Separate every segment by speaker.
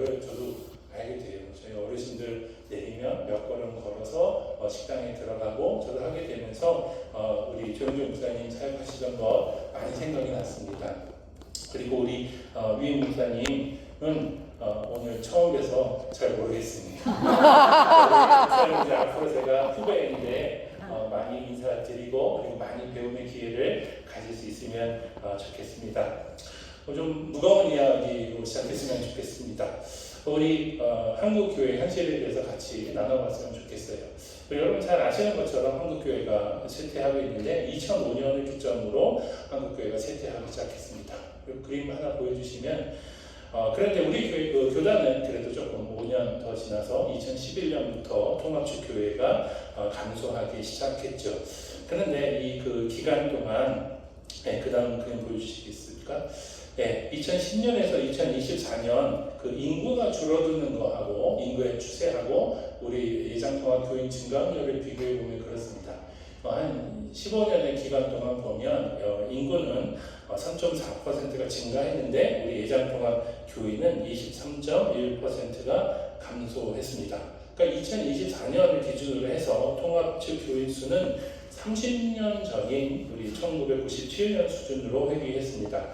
Speaker 1: 거를 저도 알게 돼요. 저희 어르신들 내리면 몇 걸음 걸어서 식당에 들어가고 저도 하게 되면서 우리 조영준 목사님 사역하시던 거 많이 생각이 났습니다. 그리고 우리 위임 목사님은 오늘 처음 뵈서 잘 모르겠습니다. 목사님 이제 앞으로 제가 후배인데 많이 인사드리고 그리고 많이 배움의 기회를 가질 수 있으면 좋겠습니다. 좀 무거운 이야기로 시작했으면 좋겠습니다. 우리 한국교회 현실에 대해서 같이 나눠봤으면 좋겠어요. 여러분 잘 아시는 것처럼 한국교회가 쇠퇴하고 있는데 2005년을 기점으로 한국교회가 쇠퇴하기 시작했습니다. 그림 하나 보여주시면 그런데 우리 교회 교단은 그래도 조금 5년 더 지나서 2011년부터 통합주교회가 감소하기 시작했죠. 그런데 이 그 기간 동안 그 다음 그림 보여주시겠습니까? 2010년에서 2024년 그 인구가 줄어드는 거하고 인구의 추세하고 우리 예장통합 교인 증가율을 비교해 보면 그렇습니다. 한 15년의 기간 동안 보면 인구는 3.4%가 증가했는데 우리 예장통합 교인은 23.1%가 감소했습니다. 그러니까 2024년을 기준으로 해서 통합 교인 수는 30년 전인 우리 1997년 수준으로 회귀했습니다.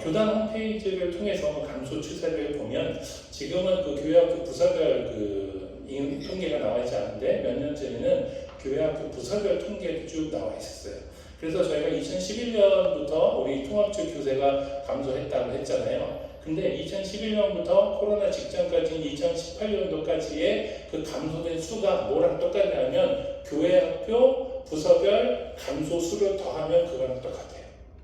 Speaker 1: 교단 홈페이지를 통해서 감소 추세를 보면 지금은 그 교회학교 부서별 그 통계가 나와 있지 않은데 몇 년 전에는 교회학교 부서별 통계도 쭉 나와 있었어요. 그래서 저희가 2011년부터 우리 통합주 교세가 감소했다고 했잖아요. 근데 2011년부터 코로나 직전까지인 2018년도까지의 그 감소된 수가 뭐랑 똑같냐면 교회학교 부서별 감소 수를 더하면 그거랑 똑같아요.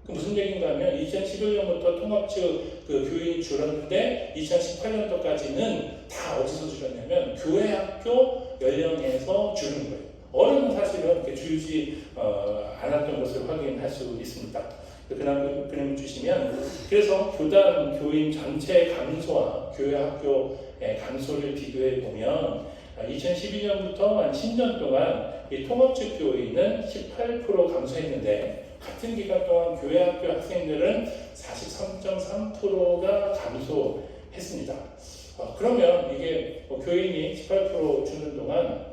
Speaker 1: 무슨 얘기인가 하면 2011년부터 통합주 그 교인이 줄었는데 2018년도까지는 다 어디서 줄었냐면 교회학교 연령에서 줄은 거예요. 어른은 사실은 이렇게 줄지 않았던 것을 확인할 수 있습니다. 그다음 그림을 주시면 그래서 교단 교인 전체 감소와 교회학교의 감소를 비교해 보면 2012년부터 한 10년 동안 이 통합주 교인은 18% 감소했는데 같은 기간 동안 교회학교 학생들은 43.3%가 감소했습니다. 그러면 이게 교인이 18% 주는 동안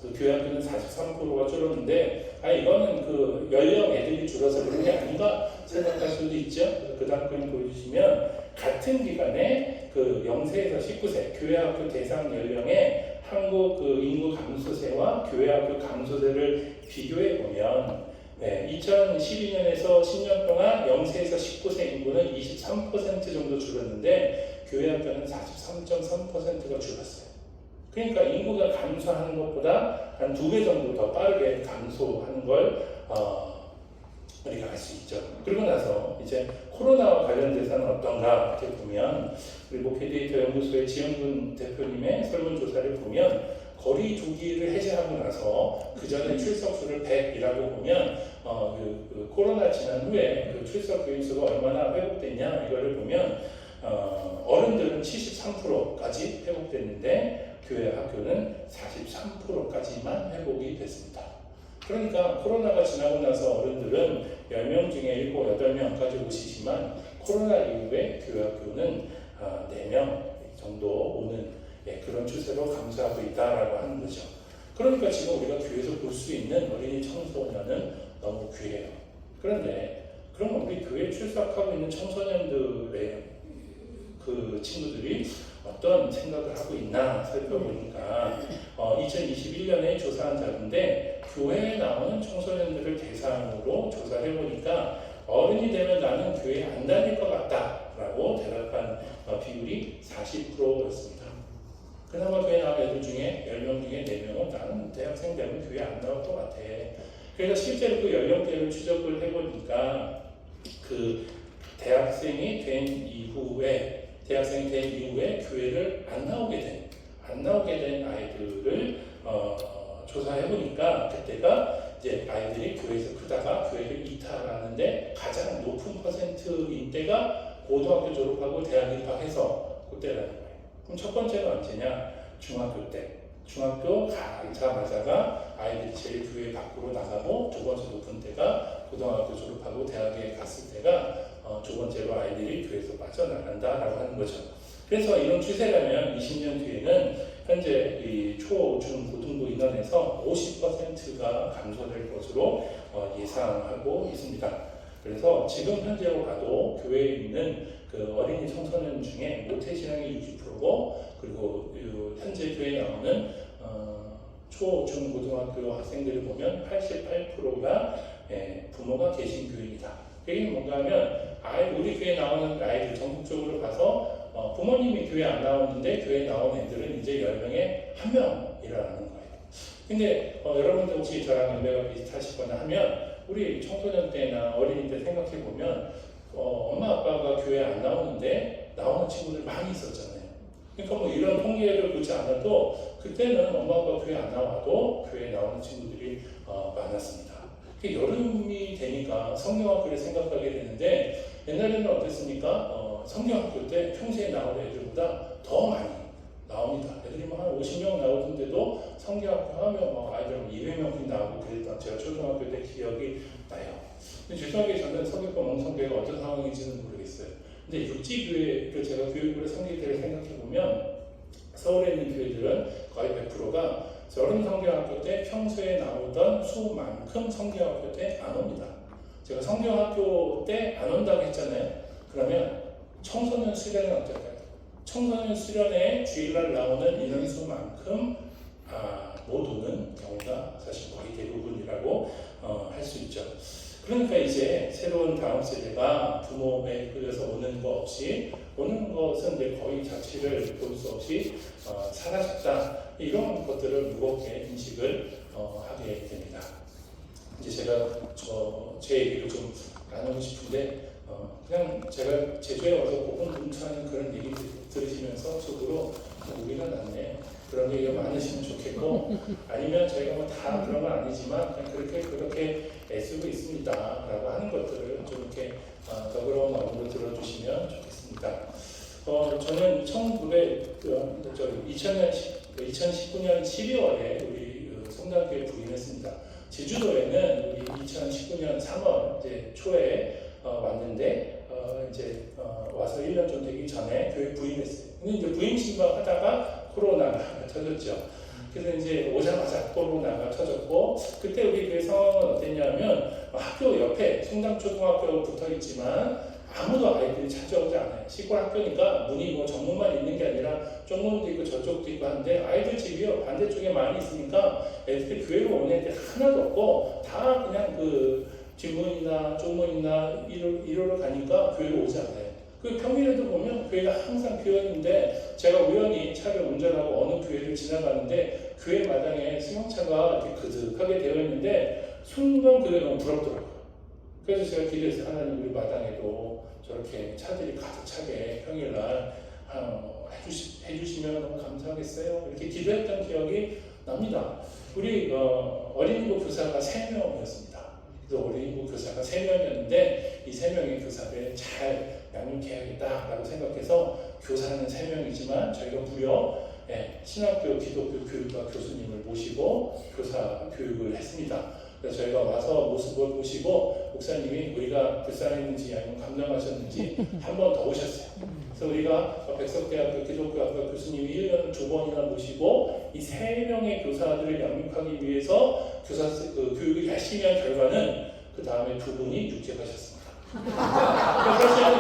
Speaker 1: 그 교회학교는 43%가 줄었는데 이거는 그 연령 애들이 줄어서 그런 게 아닌가 생각할 수도 있죠. 그 다음 그림 보여주시면 같은 기간에 그 0세에서 19세 교회학교 대상 연령의 한국 그 인구 감소세와 교회학교 감소세를 비교해 보면 2012년에서 10년 동안 0세에서 19세 인구는 23% 정도 줄었는데 교회학교는 43.3%가 줄었어요. 그러니까 인구가 감소하는 것보다 한 2배 정도 더 빠르게 감소하는 걸 우리가 알 수 있죠. 그리고 나서 이제 코로나와 관련돼서는 어떤가 이렇게 보면 우리 목회데이터 연구소의 지영근 대표님의 설문조사를 보면 거리 두기를 해제하고 나서 그 전에 출석수를 100이라고 보면 그 코로나 지난 후에 그 출석 교인 수가 얼마나 회복됐냐 이거를 보면 어른들은 73%까지 회복됐는데 교회 학교는 43%까지만 회복이 됐습니다. 그러니까 코로나가 지나고 나서 어른들은 10명 중에 7, 8명까지 오시지만 코로나 이후에 교회 학교는 4명 정도 오는 그런 추세로 감소하고 있다라고 하는 거죠. 그러니까 지금 우리가 교회에서 볼 수 있는 어린이 청소년은 너무 귀해요. 그런데 그러면 우리 교회에 출석하고 있는 청소년들의 그 친구들이 어떤 생각을 하고 있나 살펴보니까 2021년에 조사한 자료인데 교회에 나오는 청소년들을 대상으로 조사를 해보니까 어른이 되면 나는 교회에 안 다닐 것 같다라고 대답한 비율이 40%였습니다. 그나마 교회 나온 애들 중에 10명 중에 4명은 나는 대학생 되면 교회 안 나올 것 같아. 그래서 실제로 그 연령대를 추적을 해보니까 그 대학생이 된 이후에 교회를 안 나오게 된 아이들을 조사해보니까 그때가 이제 아이들이 교회에서 크다가 교회를 이탈하는데 가장 높은 퍼센트인 때가 고등학교 졸업하고 대학 입학해서 그때라는 거예요. 그럼 첫 번째가 언제냐? 중학교 때. 중학교 가자마자가 아이들이 제일 교회 밖으로 나가고 두 번째 높은 때가 고등학교 졸업하고 대학에 갔을 때가 두 번째로 아이들이 교회에서 빠져나간다라고 하는 거죠. 그래서 이런 추세라면 20년 뒤에는 현재 이 초, 중, 고등부 인원에서 50%가 감소될 것으로 예상하고 있습니다. 그래서 지금 현재로 봐도 교회에 있는 그 어린이 청소년 중에 모태신앙이 60%고, 그리고 현재 교회에 나오는 초, 중, 고등학교 학생들을 보면 88%가 부모가 계신 교회이다. 이게 뭔가 하면 우리 교회에 나오는 아이들 전국적으로 봐서 부모님이 교회 안 나오는데 교회에 나온 애들은 이제 10명에 1명이라는 거예요. 근데 여러분들 혹시 저랑 연배가 비슷하시거나 하면 우리 청소년 때나 어린이 때 생각해보면 엄마 아빠가 교회 안 나오는데 나오는 친구들 많이 있었잖아요. 그러니까 뭐 이런 통계를 보지 않아도 그때는 엄마 아빠 교회 안 나와도 교회에 나오는 친구들이 많았습니다. 여름이 되니까 성경학교를 생각하게 되는데 옛날에는 어땠습니까? 성경학교 때 평소에 나오는 애들보다 더 많이 나옵니다. 애들이 뭐 한 50명 나오던데도 성경학교 하면 막 아이들 200명씩 나오고 그랬던 제가 초등학교 때 기억이 나요. 근데 죄송하게 저는 성경과 멍성교회가 어떤 상황인지는 모르겠어요. 근데 육지교회를 제가 교육으로 섬길 때를 생각해보면 서울에 있는 교회들은 거의 100%가 여름 성경학교 때 평소에 나오던 수만큼 성경학교 때 안 옵니다. 제가 성경학교 때 안 온다고 했잖아요. 그러면 청소년 수련은 어떨까요? 청소년 수련회 주일날 나오는 인원수만큼 못 오는 경우가 사실 거의 대부분이라고 할 수 있죠. 그러니까 이제 새로운 다음 세대가 부모에 끌려서 오는 거 없이 오는 것은 이제 거의 자취를 볼 수 없이 사라졌다. 이런 것들을 무겁게 인식을 하게 됩니다. 이제 제가 제 얘기를 좀 나누고 싶은데 그냥 제가 제주에 와서 고군분투하는 그런 얘기 들으시면서 속으로 우리가 낫네 그런 얘기가 많으시면 좋겠고 아니면 저희가 뭐 다 그런 건 아니지만 그냥 그렇게 애쓰고 있습니다 라고 하는 것들을 좀 이렇게 더불어온 마음으로 들어주시면 좋겠습니다. 저는 2019년 12월에 우리 성당교회 부임했습니다. 제주도에는 우리 2019년 3월 이제 초에 왔는데 이제 와서 1년 좀 되기 전에 교회 부임했어요. 근데 이제 부임 신방하다가 코로나가 터졌죠. 그래서 이제 오자마자 코로나가 터졌고 그때 우리 교회 상황은 어땠냐면 학교 옆에 성당초등학교 붙어 있지만 아무도 아이들이 찾아오지 않아요. 시골 학교니까 문이 뭐 정문만 있는 게 아니라 쪽문도 있고 저쪽도 있고 하는데 아이들 집이요 반대쪽에 많이 있으니까 애들이 교회로 오는 애들이 하나도 없고 다 그냥 그 뒷문이나 쪽문이나 이로로 가니까 교회로 오지 않아요. 그 평일에도 보면 교회가 항상 비어있는데 제가 우연히 차를 운전하고 어느 교회를 지나가는데 교회 마당에 승용차가 이렇게 그득하게 되어 있는데 순간 그게 너무 부럽더라고요. 그래서 제가 기도해서 하나님 우리 마당에도 저렇게 차들이 가득 차게 평일날 해주시면 너무 감사하겠어요. 이렇게 기도했던 기억이 납니다. 우리 어린이부 교사가 3명이었습니다. 그래서 어린이부 교사가 3명이었는데 이 3명의 교사를 잘 양육해야겠다라고 생각해서 교사는 3명이지만 저희가 무려 신학교 기독교 교육과 교수님을 모시고 교사 교육을 했습니다. 그래서 저희가 와서 모습을 보시고 목사님이 우리가 불쌍했는지 아니면 감동하셨는지 한 번 더 오셨어요. 그래서 우리가 백석대학교 기독교학과 교수님이 1년을 2번이나 모시고 이 3명의 교사들을 양육하기 위해서 교육을 열심히 한 결과는 그 다음에 2분이 육제가셨습니다. 사실은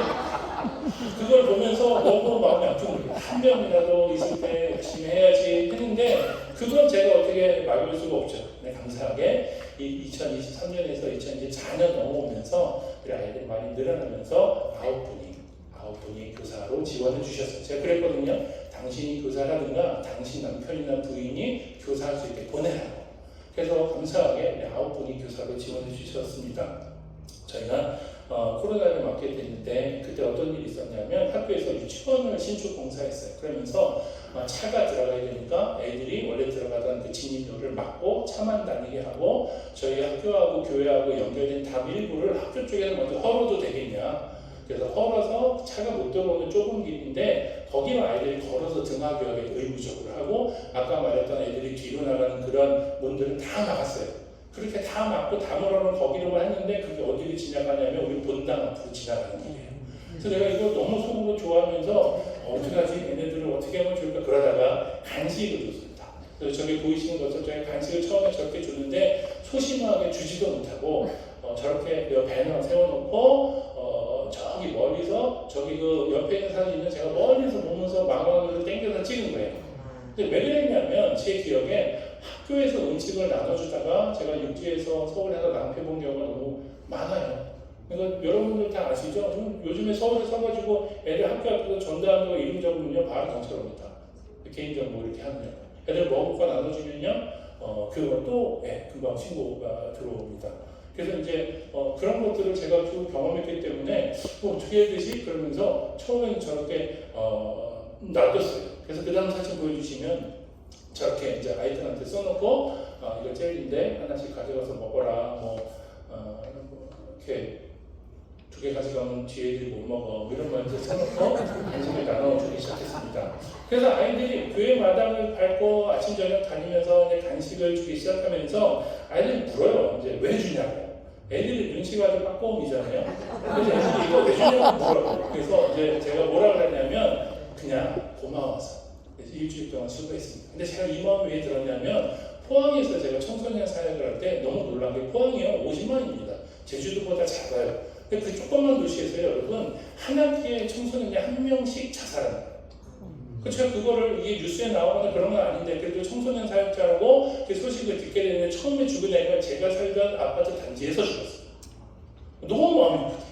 Speaker 1: 그걸 보면서 너무 마음이 아픈 거예요. 한 명이라도 있을 때 열심히 해야지 했는데 그건 제가 어떻게 막을 수가 없죠. 네, 감사하게 이 2023년에서 2024년 넘어오면서 우리 아이들이 많이 늘어나면서 9분이 교사로 지원해 주셨어요. 제가 그랬거든요. 당신이 교사라든가 당신 남편이나 부인이 교사할 수 있게 보내라고. 그래서 감사하게 9분이 교사로 지원해 주셨습니다. 저희가 코로나를 맞게 됐는데 그때 어떤 일이 있었냐면 학교에서 유치원을 신축 공사했어요. 그러면서 차가 들어가야 되니까 애들이 원래 들어가던 그 진입로를 막고 차만 다니게 하고 저희 학교하고 교회하고 연결된 답 일부를 학교 쪽에는 먼저 헐어도 되겠냐. 그래서 헐어서 차가 못 들어오는 좁은 길인데 거기로 아이들이 걸어서 등하교육을 의무적으로 하고 아까 말했던 애들이 뒤로 나가는 그런 문들은 다 막았어요. 그렇게 다 막고 다물어놓은 거기로만 했는데 그게 어디로 지나가냐면 우리 본당 앞으로 지나가는 길이에요. 그래서 내가 이거 너무 속으로 좋아하면서 어떡하지? 얘네들을 어떻게 하면 좋을까? 그러다가 간식을 줬습니다. 그래서 저기 보이시는 것처럼 저희 간식을 처음에 저렇게 줬는데 소심하게 주지도 못하고 저렇게 배너 세워놓고 저기 멀리서 저기 그 옆에 있는 사진은 제가 멀리서 보면서 망원으로 당겨서 찍은 거예요. 근데 왜 그랬냐면 제 기억에 학교에서 음식을 나눠주다가 제가 육지에서 서울에서 낭패 본 경우가 너무 많아요. 그러니까 여러분들 다 아시죠? 요즘에 서울에 서가지고 애들 학교 앞에서 전달한다고 이름 적으면요 바로 경찰 옵니다. 개인정보 이렇게 하느냐고. 애들 먹을 거 나눠주면요 그거 또 금방 신고가 들어옵니다. 그래서 이제 그런 것들을 제가 쭉 경험했기 때문에 어떻게 해야 되지? 그러면서 처음에는 저렇게 놔뒀어요. 그래서 그 다음 사진 보여주시면 저렇게 이제 아이들한테 써놓고 이거 젤리인데 하나씩 가져가서 먹어라. 이렇게 2개 가져가면 뒤에 애들이 못 먹어. 이런 말들 써놓고 간식을 나눠주기 시작했습니다. 그래서 아이들이 교회 마당을 밟고 아침 저녁 다니면서 간식을 주기 시작하면서 아이들이 물어요. 이제 왜 주냐고. 애들이 눈치가 아주 빠꼼이잖아요. 그래서 애들이 이거 왜 주냐고 물어요. 그래서 이제 제가 뭐라 그랬냐면 그냥 고마워서. 그래서 일주일 동안 수고했습니다. 근데 제가 이 마음이 왜 들었냐면 포항에서 제가 청소년 사역을 할 때 너무 놀란 게 포항이요 50만입니다. 제주도보다 작아요. 근데 그 조그만 도시에서 여러분 한 학기에 청소년이 1명씩 자살합니다. 제가 그거를 이게 뉴스에 나오거나 그런 건 아닌데 그래도 청소년 사역자라고 그 소식을 듣게 되는데 처음에 죽은 애가 제가 살던 아파트 단지에서 죽었어요. 너무 마음이 아프죠.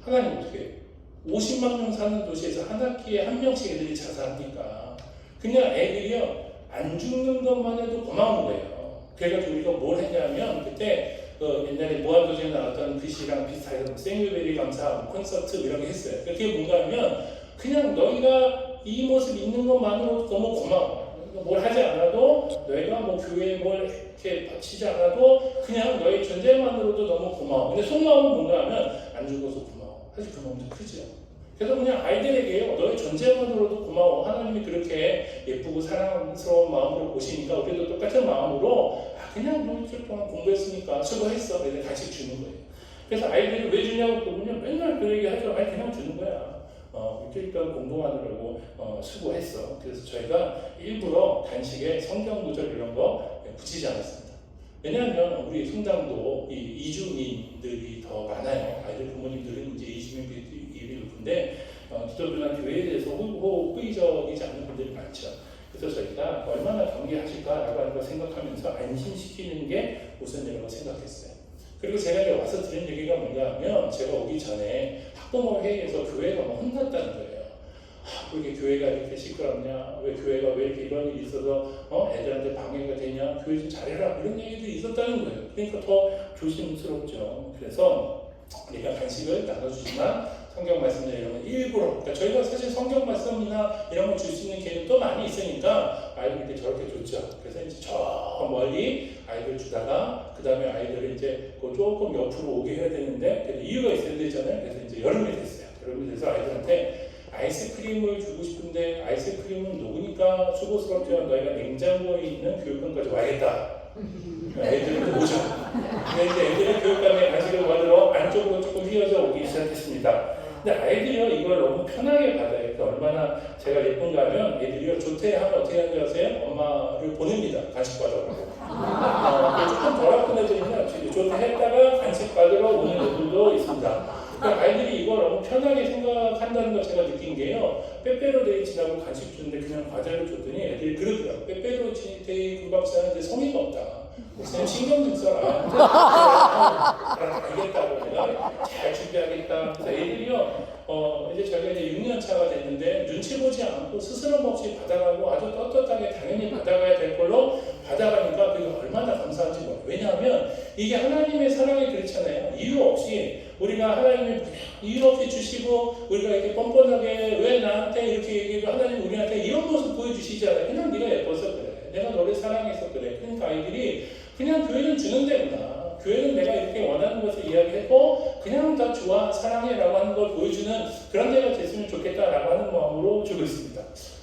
Speaker 1: 하나님 어떻게 50만 명 사는 도시에서 한 학기에 1명씩 애들이 자살하니까 그냥 애들이요 안 죽는 것만 해도 고마운 거예요. 그래가지고 우리가 뭘 했냐면 그때 옛날에 무한도전에 나왔던 글씨랑 비슷하게 생유베리 감사 콘서트 이런 거 했어요. 그게 뭔가 하면 그냥 너희가 이 모습 있는 것만으로도 너무 고마워. 뭘 하지 않아도 너희가 뭐 교회에 뭘 이렇게 바치지 않아도 그냥 너희 존재만으로도 너무 고마워. 근데 속마음은 뭔가 하면 안 죽어서 고마워. 사실 그 마음도 크죠. 그래서 그냥 아이들에게요 너희 존재만으로도 고마워. 하나님이 그렇게 예쁘고 사랑스러운 마음으로 보시니까 우리도 똑같은 마음으로 그냥 뭐 일주일 동안 공부했으니까 수고했어. 그래서 간식 주는 거예요. 그래서 아이들이 왜 주냐고 보면 맨날 그 얘기 하죠. 아니 그냥 주는 거야. 일주일 동안 공부하느라고 수고했어. 그래서 저희가 일부러 간식에 성경 구절 이런 거 붙이지 않았습니다. 왜냐하면 우리 성당도 이주민들이 더 많아요. 아이들 부모님들은 이제 이주민들이 높은데 기독교나 교회에 대해서 호의적이지 않은 분들이 많죠. 그래서 저희가 얼마나 경계하실까라고 하는 걸 생각하면서 안심시키는 게 우선이라고 생각했어요. 그리고 제가 이제 와서 들은 얘기가 뭔가 하면 제가 오기 전에 학부모 회의에서 교회가 막 혼났다는 거예요. 왜 이렇게 교회가 이렇게 시끄럽냐? 왜 교회가 왜 이렇게 이런 일이 있어서 애들한테 방해가 되냐? 교회 좀 잘해라 이런 얘기들이 있었다는 거예요. 그러니까 더 조심스럽죠. 그래서 우리가 간식을 나눠주지만 성경 말씀이나 이런 건 일부러 그러니까 저희가 사실 성경 말씀이나 이런 걸 줄 수 있는 기회는 또 많이 있으니까 아이들이 저렇게 줬죠. 그래서 이제 저 멀리 아이들 주다가 그 다음에 아이들을 이제 조금 옆으로 오게 해야 되는데 그래도 이유가 있어야 되잖아요. 그래서 이제 여름이 됐어요. 여름이 돼서 아이들한테 아이스크림을 주고 싶은데 아이스크림은 녹으니까 수고스럽지만 너희가 냉장고에 있는 교육관까지 와야겠다. 애들은 오죠. 근데 이제 애들이 교육감에 간식을 받으러 안쪽으로 조금 휘어져 오기 시작했습니다. 근데 아이들이요 이걸 너무 편하게 받아요. 그러니까 얼마나 제가 예쁜가 하면 애들이요 조퇴하면 어떻게 하는지 아세요? 엄마를 보냅니다. 간식 받으라고. 조금 덜 아픈 애들은요 조퇴했다가 간식 받으러 오는 애들도 있습니다. 그러니까 아이들이 이걸 너무 편하게 생각한다는 걸 제가 느낀 게요. 빼빼로데이 지나고 간식 주는데 그냥 과자를 줬더니 애들이 그러더라고요. 빼빼로데이 그 박사한테 성의가 없다. 그냥 신경 좀 써라. 알겠다고 내가 잘 준비하겠다. 그래서 애들이요. 이제 저희가 이제 6년 차가 됐는데 눈치 보지 않고 스스럼 없이 받아가고 아주 떳떳하게 당연히 받아가야 될 걸로 받아가니까 그게 얼마나 감사한지 몰라요. 왜냐하면 이게 하나님의 사랑이 그렇잖아요. 이유 없이 우리가 하나님이 이유 없이 주시고 우리가 이렇게 뻔뻔하게 왜 나한테 이렇게 얘기해도 하나님 우리한테 이런 모습 보여주시잖아요. 그냥 네가 예뻐서 그래. 내가 너를 사랑해서 그래. 그러니까 아이들이 그냥 교회는 주는 데구나. 교회는 내가 이렇게 원하는 것을 이야기했고 그냥 다 좋아 사랑해라고 하는 걸 보여주는 그런 데가 됐으면 좋겠다라고 하는 마음으로 주고 있습니다.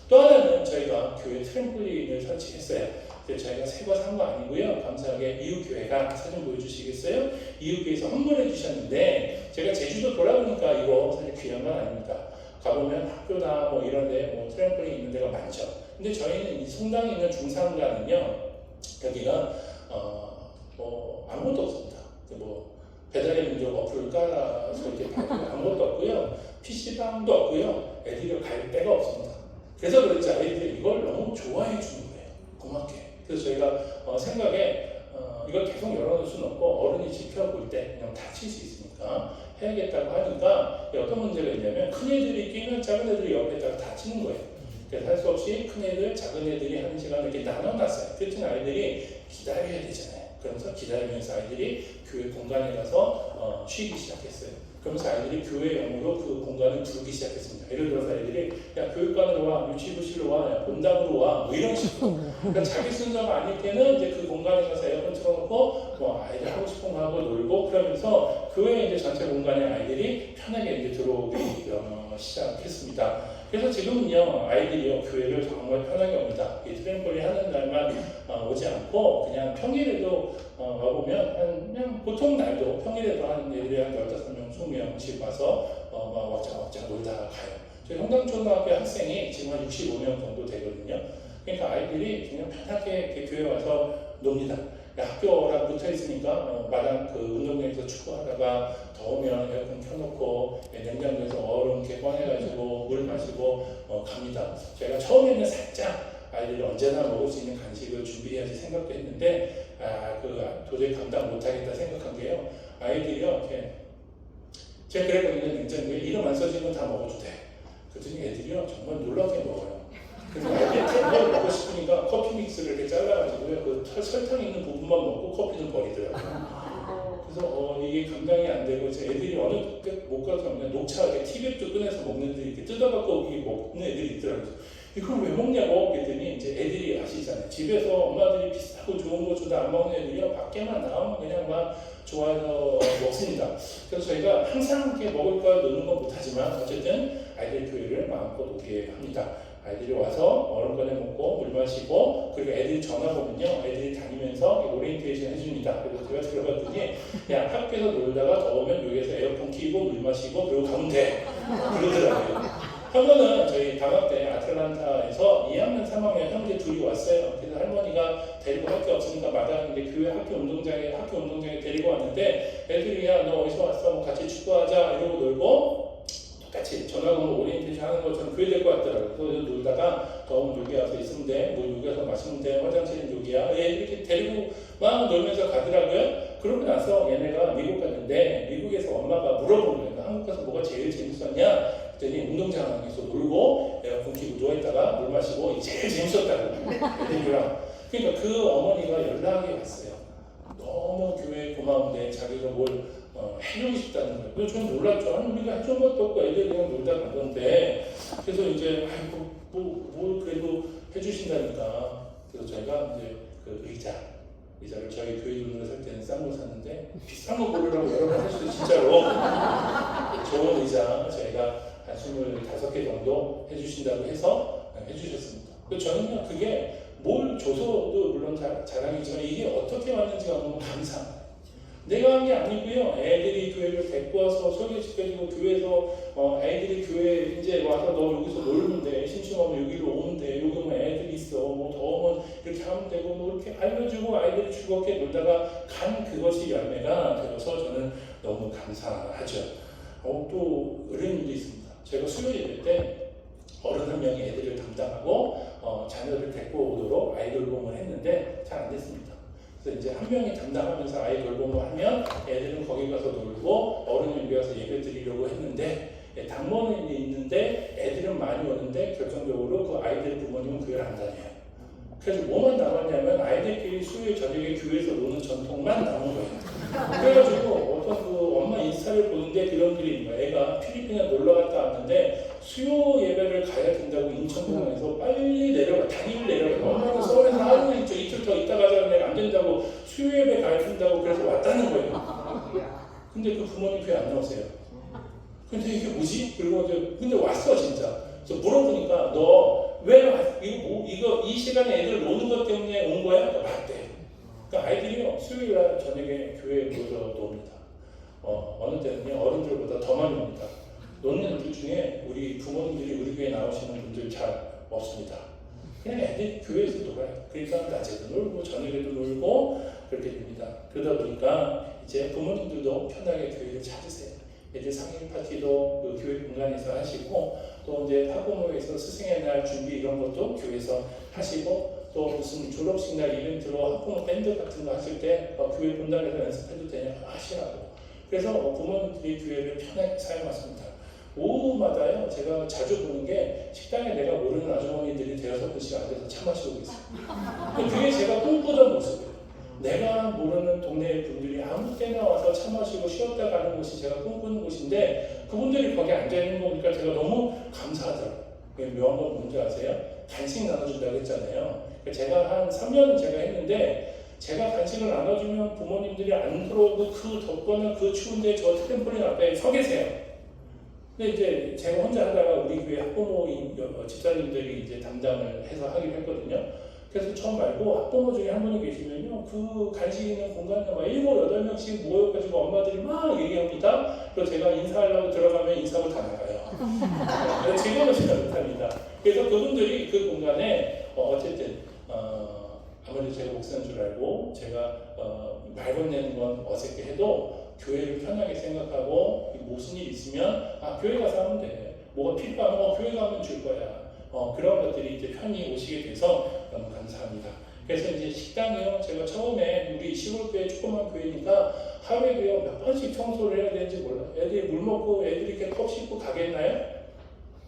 Speaker 1: 또 하나는 저희가 교회 트램폴린을 설치했어요. 저희가 새거 산 거 아니고요. 감사하게 이웃교회가 사진 보여주시겠어요? 이웃교회에서 헌물해 주셨는데 제가 제주도 돌아보니까 이거 사실 귀한 건 아닙니다. 가보면 학교나 뭐 이런데 뭐 트램폴린 있는 데가 많죠. 근데 저희는 이 성당에 있는 중상가는요, 여기가 뭐 아무것도 없습니다. 뭐 배달의 민족 어플을 깔아서 이렇게 받으면 아무것도 없고요, PC방도 없고요, 애들이 갈 데가 없습니다. 그래서 그런지 아이들이 이걸 너무 좋아해 주는 거예요, 고맙게. 그래서 저희가 생각에 이걸 계속 열어놓을 수는 없고 어른이 지켜볼 때 그냥 다칠 수 있으니까 해야겠다고 하니까 어떤 문제가 있냐면 큰 애들이 끼면 작은 애들이 옆에다가 다치는 거예요. 그래서 할 수 없이 큰 애들, 작은 애들이 하는 시간을 이렇게 나눠놨어요. 그랬더니 아이들이 기다려야 되잖아요. 그러면서 기다리면서 아이들이 교회 공간에 가서 쉬기 시작했어요. 그러면서 아이들이 교회용으로 그 공간을 부르기 시작했습니다. 예를 들어서 아이들이 야 교육관으로 와, 유치부실로 와, 야 본당으로 와, 뭐 이런 식으로. 그러니까 자기 순서가 아닐 때는 이제 그 공간에 가서 에어컨 틀어놓고 뭐 아이들 하고 싶은 거 하고 놀고 그러면서 교회 이제 전체 공간에 아이들이 편하게 이제 들어오기 시작했습니다. 그래서 지금은요 아이들이요 교회를 정말 편하게 옵니다. 이 트램폴린 하는 날만 오지 않고 그냥 평일에도 와보면 그냥 보통 날도 평일에도 한 애들이 한 15명, 20명씩 와서 막 왁자왁자 놀다가 가요. 저희 성당초등학교 학생이 지금 한 65명 정도 되거든요. 그러니까 아이들이 그냥 편하게 이렇게 교회 와서 놉니다. 학교랑 붙어 있으니까 마당 그 운동장에서 축구하다가 더우면 에어컨 켜놓고 냉장고에서 얼음 이렇게 꺼내가지고 물 마시고 갑니다. 제가 처음에는 살짝 아이들이 언제나 먹을 수 있는 간식을 준비해야지 생각도 했는데 도저히 감당 못하겠다 생각한 게요. 아이들이요 이렇게 제가 그랬거든요. 냉장고에 이름 안 써진 건 다 먹어도 돼. 그랬더니 애들이요 정말 놀랍게 먹어요. 그래서 애들이 걸 먹고 싶으니까 커피 믹스를 이렇게 잘라가지고요 그 설탕 있는 부분만 먹고 커피는 버리더라고요. 그래서 이게 감당이 안 되고 이제 애들이 어느 때 못 가서 그냥 녹차 이렇게 티백도 꺼내서 먹는 애들이 이렇게 뜯어갖고 이게 먹는 애들이 있더라고요. 이걸 왜 먹냐고 그랬더니 이제 애들이 아시잖아요. 집에서 엄마들이 비싸고 좋은 거 줘도 안 먹는 애들이요 밖에만 나오면 그냥 막 좋아해서 먹습니다. 그래서 저희가 항상 이렇게 먹을 거 노는 건 못하지만 어쨌든 아이들 교회를 마음껏 오게 합니다. 아이들이 와서 얼음 꺼내 먹고 물 마시고 그리고 애들이 전화 오면요 애들이 다니면서 오리엔테이션 해줍니다. 그래서 제가 들어갔더니 야 학교에서 놀다가 더우면 여기에서 에어컨 켜고 물 마시고 그리고 가면 돼 그러더라고요. 한 번은 저희 방학 때 아틀란타에서 2학년 3학년 형제 둘이 왔어요. 그래서 할머니가 데리고 할 게 없으니까 마당인데 교회 학교 운동장에 데리고 왔는데 애들이 야 너 어디서 왔어? 뭐 같이 축구하자 이러고 놀고 같이 전화가 오리엔테이션 하는 것처럼 교회 데리고 왔더라고요. 그래서 놀다가 더우면 여기 와서 있으면 돼, 뭐 여기 와서 마시면 돼, 화장실은 여기야. 이렇게 데리고 막 놀면서 가더라고요. 그러고 나서 얘네가 미국 갔는데 미국에서 엄마가 물어보는 거예요. 한국 가서 뭐가 제일 재밌었냐? 그랬더니 운동장에서 놀고 에어컨 켜고 누워있다가 물 마시고 이게 제일 재밌었다고 애들이랑. 그러니까 그 어머니가 연락이 왔어요. 너무 교회 고마운데 자기가 뭘 해주고 싶다는 거예요. 그래서 저는 놀랐죠. 아니 우리가 해준 것도 없고 애들 그냥 놀다 가던데. 그래서 이제 아이고 뭘 그래도 해주신다니까. 그래서 저희가 이제 그 의자를 저희 교회 돈으로 살 때는 싼 거 샀는데 비싼 거 고르라고 여러 번 하시죠. 진짜로 좋은 의자 저희가 한 25개 정도 해주신다고 해서 해주셨습니다. 저는요 그게 뭘 줘서도 물론 자랑이지만 이게 어떻게 왔는지가 너무 감사합니다. 내가 한 게 아니고요. 애들이 교회를 데리고 와서 소개시켜주고 교회에서 애들이 교회 이제 와서 너 여기서 놀면 돼. 심심하면 여기로 오면 돼. 여기 뭐 애들이 있어. 뭐 더우면 이렇게 하면 되고 뭐 이렇게 알려주고 아이들이 즐겁게 놀다가 간 그것이 열매가 되어서 저는 너무 감사하죠. 또 의뢰인도 있습니다. 제가 수요 예배 때 어른 한 명이 애들을 담당하고 자녀를 데리고 오도록 아이 돌봄을 했는데 잘 안 됐습니다. 그래서 이제 한 명이 담당하면서 아이 돌봄을 하면 애들은 거기 가서 놀고 어른은 여기 와서 예배 드리려고 했는데 당번이 있는데 애들은 많이 오는데 결정적으로 그 아이들 부모님은 교회를 안 다녀요. 그래서 뭐만 남았냐면 아이들끼리 수요일 저녁에 교회에서 노는 전통만 남은 거예요. 그래가지고 어떤 그 엄마 인스타를 보는데 그런 글이 있는 거예요. 애가 필리핀에 놀러 갔다 왔는데 수요 예배를 가야 된다고 인천공항에서 빨리 내려가, 당일 내려가. 엄마는 서울에서 하루 이틀 더 있다 가자는 애가 안 된다고 수요 예배 가야 된다고 그래서 왔다는 거예요. 근데 그 부모님 교회 안 나오세요. 근데 이게 뭐지? 그리고 근데 왔어 진짜. 그래서 물어보니까 너 왜 이거 이 시간에 애들 노는 것 때문에 온 거야? 맞대. 그러니까 아이들이요 수요일날 저녁에 교회에 모여서 놉니다. 어느 때는요 어른들보다 더 많이 옵니다. 노는 분 중에 우리 부모님들이 우리 교회 나오시는 분들 잘 없습니다. 그냥 애들 교회에서 놀아요. 그러니까 낮에도 놀고 저녁에도 놀고 그렇게 됩니다. 그러다 보니까 이제 부모님들도 편하게 교회를 찾으세요. 애들 생일 파티도 그 교회 공간에서 하시고, 또 이제 학부모에서 스승의 날 준비 이런 것도 교회에서 하시고, 또 무슨 졸업식 날 이벤트로 학부모 밴드 같은 거 하실 때 교회 본당에서 연습해도 되냐 하시라고. 그래서 부모님들이 교회를 편하게 사용하십니다. 오후마다요, 제가 자주 보는 게 식당에 내가 모르는 아주머니들이 대여섯 분씩 앉아서 차 마시고 있어요. 그게 제가 꿈꾸던 모습이에요. 내가 모르는 동네 분들이 아무 때나 와서 차 마시고 쉬었다 가는 곳이 제가 꿈꾸는 곳인데, 그분들이 거기 앉아있는 거 보니까 제가 너무 감사하더라고요. 묘한 건 뭔지 아세요? 간식 나눠준다고 했잖아요. 제가 한 3년은 제가 했는데, 제가 간식을 나눠주면 부모님들이 안 들어오고 그 덥거나 그 추운데 저 트램폴린 앞에 서 계세요. 근데 이제 제가 혼자 하다가 우리 교회 학부모인 집사님들이 이제 담당을 해서 하기로 했거든요. 그래서 처음 말고 학부모 중에 한 분이 계시면요, 그 간식 있는 공간에 막 7, 8명씩 모여가지고 엄마들이 막 얘기합니다. 그래서 제가 인사하려고 들어가면 인사하고 다 나가요. 지금은 잘 못합니다. 그래서 그분들이 그 공간에 어쨌든 아무래도 제가 목사인 줄 알고 제가 말 건네는 건 어색해도 교회를 편하게 생각하고 무슨 일 있으면 교회 가서 하면 돼. 뭐가 필요하면 교회 가면 줄 거야. 그런 것들이 이제 편히 오시게 돼서 너무 감사합니다. 그래서 이제 식당이요, 제가 처음에 우리 시골교회 조그만 교회니까 하루에도요 몇 번씩 청소를 해야 되는지 몰라요. 애들이 물 먹고 애들이 이렇게 컵 씻고 가겠나요?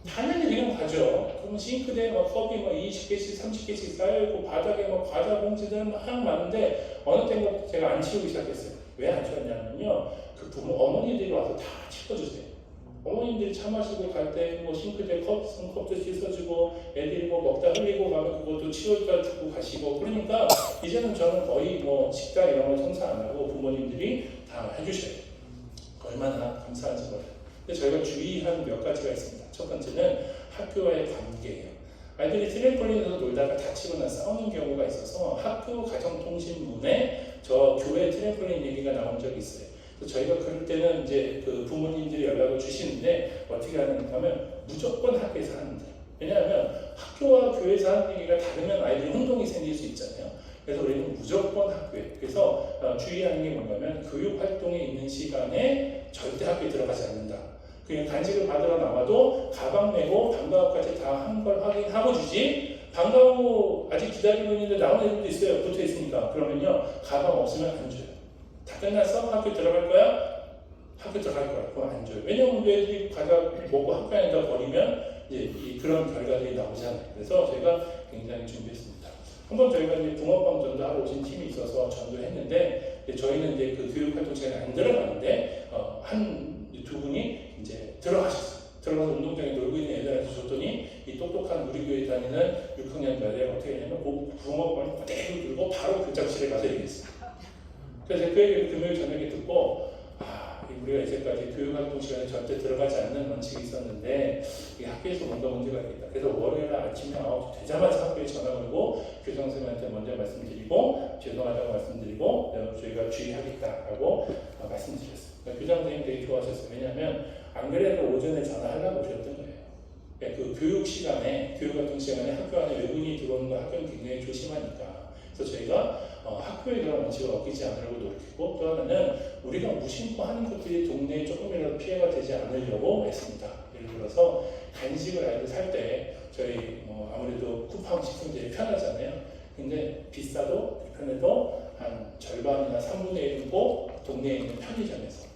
Speaker 1: 당연히 그냥 가죠. 그러면 싱크대에 막 컵이 막 20개씩 30개씩 쌓여있고 바닥에 막 과자 봉지들 막 많은데 어느 때인가 제가 안 치우기 시작했어요. 왜 안 치웠냐면요, 그 부모 어머니들이 와서 다 치워주세요. 어머님들이 차 마시고 갈 때 뭐 싱크대 컵도 씻어주고, 애들이 뭐 먹다 흘리고 가면 그것도 치워다 주고 가시고, 그러니까 이제는 저는 거의 뭐 식당 이런 걸 청소 안 하고 부모님들이 다 해주셔요. 얼마나 감사한지 몰라요. 근데 저희가 주의한 몇 가지가 있습니다. 첫 번째는 학교와의 관계예요. 아이들이 트램폴린에서 놀다가 다치거나 싸우는 경우가 있어서 학교 가정통신문에 저 교회 트램폴린 얘기가 나온 적이 있어요. 저희가 그럴 때는 이제 그 부모님들이 연락을 주시는데 어떻게 하냐면 무조건 학교에서 하는데, 왜냐하면 학교와 교회에서 하는 얘기가 다르면 아이들이 혼동이 생길 수 있잖아요. 그래서 우리는 무조건 학교에, 그래서 주의하는 게 뭔가면 교육 활동에 있는 시간에 절대 학교에 들어가지 않는다. 그냥 간식을 받으러 나와도 가방 메고 방과 후까지 다 한 걸 확인하고 주지, 방과 후 아직 기다리고 있는데 나오는 애들도 있어요. 붙어 있으니까. 그러면요, 가방 없으면 안 줘요. 다 끝났어? 학교 들어갈 거야? 학교 들어갈 거야. 그럼 안 줘요. 왜냐면 애들이 과자 먹고 학교 안에다 버리면 이제 그런 결과들이 나오잖아요. 그래서 저희가 굉장히 준비했습니다. 한번 저희가 이제 붕어빵 전도하러 오신 팀이 있어서 전도했는데, 저희는 이제 그 교육활동시간에 안 들어가는데 두 분이 이제 들어가셨어요. 들어가서 운동장에 놀고 있는 애들한테 줬더니 이 똑똑한 우리 교회 다니는 6학년 말에 어떻게 했냐면 붕어빵을 그대로 들고 바로 교장실에 가서 얘기했어요. 그래서 그 얘기를 금요일 저녁에 듣고, 우리가 이제까지 교육활동 시간에 절대 들어가지 않는 원칙이 있었는데 이 학교에서 뭔가 문제가 있겠다. 그래서 월요일 아침에 9시 되자마자 학교에 전화 걸고 교장선생님한테 먼저 말씀드리고 죄송하다고 말씀드리고 저희가 주의하겠다라고 말씀드렸어요. 그러니까 교장선생님 되게 좋아하셨어요. 왜냐하면 안 그래도 오전에 전화하려고 오셨던 거예요. 그 교육 시간에, 교육활동 시간에 학교 안에 외국인이 들어오는 거 학교는 굉장히 조심하니까. 그래서 저희가 학교에 그런 원칙을 어기지 않으려고 노력했고, 또 하나는 우리가 무심코 하는 것들이 동네에 조금이라도 피해가 되지 않으려고 했습니다. 예를 들어서 간식을 아이들 살 때 저희 아무래도 쿠팡 식품들이 편하잖아요. 근데 비싸도 불편해도 한 절반이나 3분의 1은 꼭 동네에 있는 편의점에서.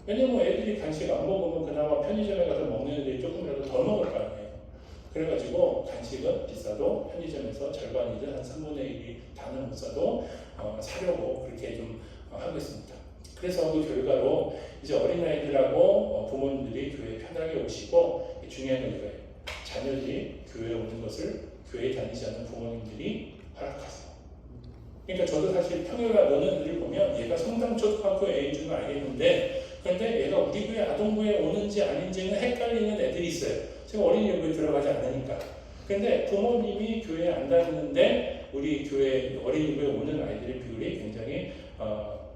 Speaker 1: 왜냐면 애들이 간식 안 먹으면 그나마 편의점에 가서 먹는 애들이 조금이라도 더 먹을 거 아니에요. 그래가지고 간식은 비싸도 편의점에서 절반이든 한 3분의 1이 다는 못 사도 사려고 그렇게 좀 하고 있습니다. 그래서 그 결과로 이제 어린아이들하고 부모님들이 교회에 편하게 오시고, 중요한 건 이거예요. 자녀들이 교회에 오는 것을 교회에 다니지 않는 부모님들이 허락하세요. 그러니까 저도 사실 평일날 노는 애들을 보면 얘가 성당초등학교 애인 줄은 알겠는데, 그런데 얘가 우리 교회 아동부에 오는지 아닌지는 헷갈리는 애들이 있어요. 제가 어린이집에 들어가지 않으니까. 근데 부모님이 교회에 안 다니는데 우리 교회 어린이집에 오는 아이들의 비율이 굉장히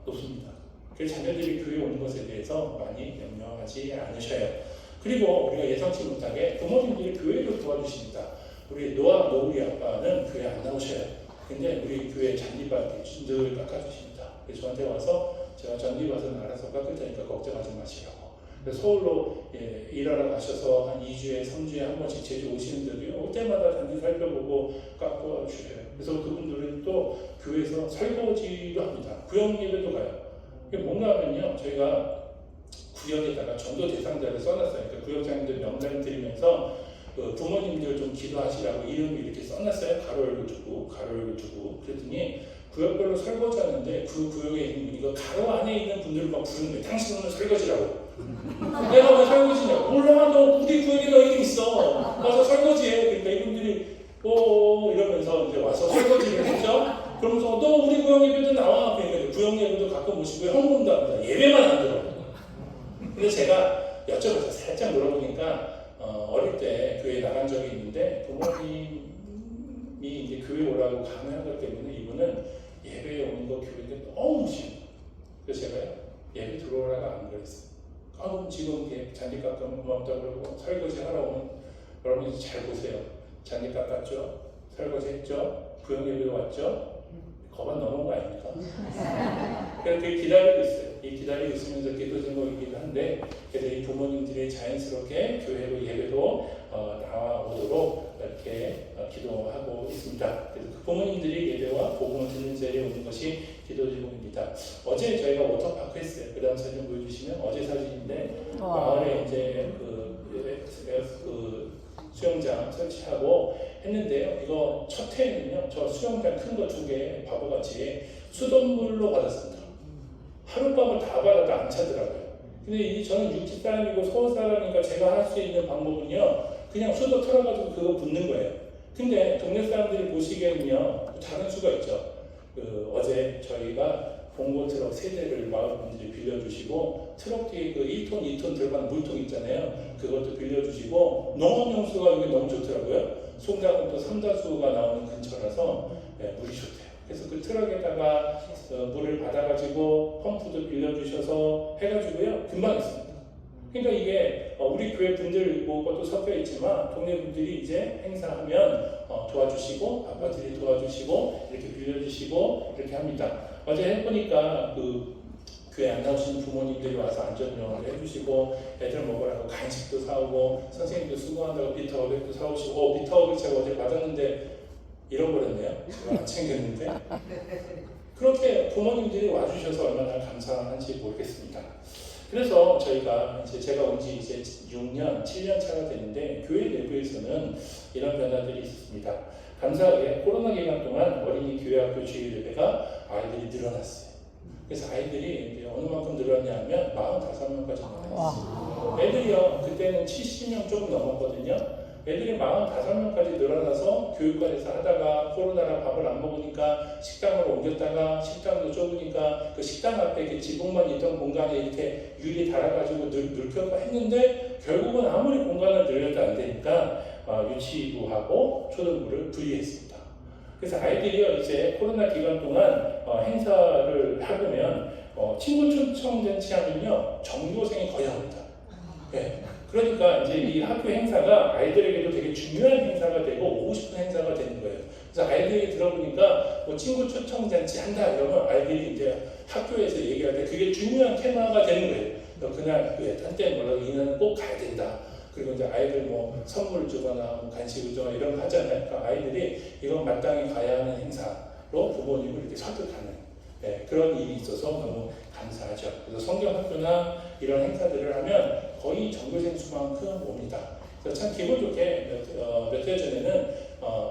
Speaker 1: 높습니다. 그래서 자녀들이 교회에 오는 것에 대해서 많이 염려하지 않으셔요. 그리고 우리가 예상치 못하게 부모님들이 교회를 도와주십니다. 우리 노아 노우리 아빠는 교회 안 나오셔요. 근데 우리 교회 잔디밭 늘 깎아주십니다. 그래서 저한테 와서 제가 잔디밭은 알아서 깎을 테니까 걱정하지 마시라고. 그래서 서울로 일하러 가셔서 한 2주에 3주에 한 번씩 제주 오시는데도 올 때마다 잔디 살펴보고 깎아주셔요. 그래서 그분들은 또 교회에서 설거지도 합니다. 구역 예배도 가요. 이게 뭔가 하면요, 저희가 구역에다가 전도 대상자를 써놨어요. 그러니까 구역장님들 명단 드리면서 부모님들 좀 기도하시라고 이름을 이렇게 써놨어요. 가로열고 두고 가로열고 두고. 그랬더니 구역별로 설거지하는데 그 구역에 있는 분이 그 가로 안에 있는 분들을 막 부르는 거예요. 당신 오늘 설거지라고. 내가 왜 설거지냐? 몰라, 너 우리 구역에 너 이름 있어. 와서 설거지해. 그러니까 이분들이 이러면서 이제 와서 설거지를 했죠. 그러면서 너 우리 구역 예배도 나와. 그러니까 구역 예배도 가끔 오시고 헌금도 합니다. 예배만 안 들어. 근데 제가 여쭤봐서 살짝 물어보니까 어릴 때 교회 나간 적이 있는데 부모님이 이제 교회 오라고 강요한 것 때문에 이분은 예배에 오는 거 교회에 너무 싫어. 그래서 제가 예배 들어오라고 안 그랬어요. 그럼 지금 이렇게 잔디 깎으면 고맙다 그러고 설거지 하러 오면 여러분이 잘 보세요. 잔디 깎았죠? 설거지 했죠? 구역 예배도 왔죠? 거반 넘은 거 아닙니까? 그래서 되게 기다리고 있어요. 이 기다리고 있으면서 기도 제목이기도 한데, 그래서 이 부모님들이 자연스럽게 교회로 예배도 나와오도록 이렇게 기도하고 있습니다. 그래서 그 부모님들이 예배와 복음을 듣는 자리에 오는 것이 기도 제목입니다. 어제 저희가 워터파크 했어요. 그 다음 사진 보여주시면 어제 사진인데, 마을에 이제 수영장 설치하고 했는데요. 이거 첫 해에는요, 저 수영장 큰 거 2개 바보같이 수돗물로 받았습니다. 하룻밤을 다 받아도 안 차더라고요. 근데 저는 육지 사람이고 서울 사람이니까 제가 할 수 있는 방법은요, 그냥 수도 틀어가지고 그거 붓는 거예요. 근데 동네 사람들이 보시기에는요, 다른 수가 있죠. 어제 저희가 봉고 트럭 3대를 마을 분들이 빌려주시고, 트럭 뒤에 그 1톤, 2톤 들어가는 물통 있잖아요. 그것도 빌려주시고, 농업용수가 여기 너무 좋더라고요. 송장은 또 삼다수가 나오는 근처라서 물이 좋대요. 그래서 그 트럭에다가 물을 받아가지고 펌프도 빌려주셔서 해가지고요, 금방 했습니다. 그러니까 이게 우리 교회 분들 것도 섞여 있지만 동네 분들이 이제 행사하면 도와주시고 아빠들이 도와주시고 이렇게 빌려주시고 이렇게 합니다. 어제 해보니까 교회 안 나오시는 부모님들이 와서 안전요원을 해주시고 애들 먹으라고 간식도 사오고 선생님도 수고한다고 비타오백도 사오시고 비타오백 제가 어제 받았는데 잃어버렸네요. 제가 안 챙겼는데. 그렇게 부모님들이 와주셔서 얼마나 감사한지 모르겠습니다. 그래서 저희가 제가 온 지 이제 6년, 7년 차가 되는데 교회 내부에서는 이런 변화들이 있었습니다. 감사하게 코로나 기간 동안 어린이 교회학교 주일 예배가 아이들이 늘어났어요. 그래서 아이들이 이제 어느 만큼 늘었냐면 45명까지 늘어났어요. 애들이요, 그때는 70명 조금 넘었거든요. 애들이 45명까지 늘어나서 교육관에서 하다가 코로나라 밥을 안 먹으니까 식당으로 옮겼다가 식당도 좁으니까 그 식당 앞에 이렇게 지붕만 있던 공간에 이렇게 유리 달아가지고 늙혀서 했는데 결국은 아무리 공간을 늘려도 안 되니까 유치부하고 초등부를 분리했습니다. 그래서 아이들이요, 이제 코로나 기간 동안 행사를 하려면 친구 초청 잔치 하면요 전교생이 거의 나옵니다. 네. 그러니까 이제 이 학교 행사가 아이들에게도 되게 중요한 행사가 되고 오고 싶은 행사가 되는 거예요. 그래서 아이들이 들어보니까 친구 초청 잔치 한다 이러면 아이들이 이제 학교에서 얘기할 때 그게 중요한 테마가 되는 거예요. 그날 한때 몰라도 이날은 꼭 가야 된다. 그리고 이제 아이들 선물 주거나 간식을 주거나 이런 거 하잖아요. 그러니까 아이들이 이건 마땅히 가야 하는 행사로 부모님을 이렇게 설득하는 그런 일이 있어서 너무 감사하죠. 그래서 성경학교나 이런 행사들을 하면 거의 전교생 수만큼 옵니다. 그래서 참 기분 좋게 몇 해 전에는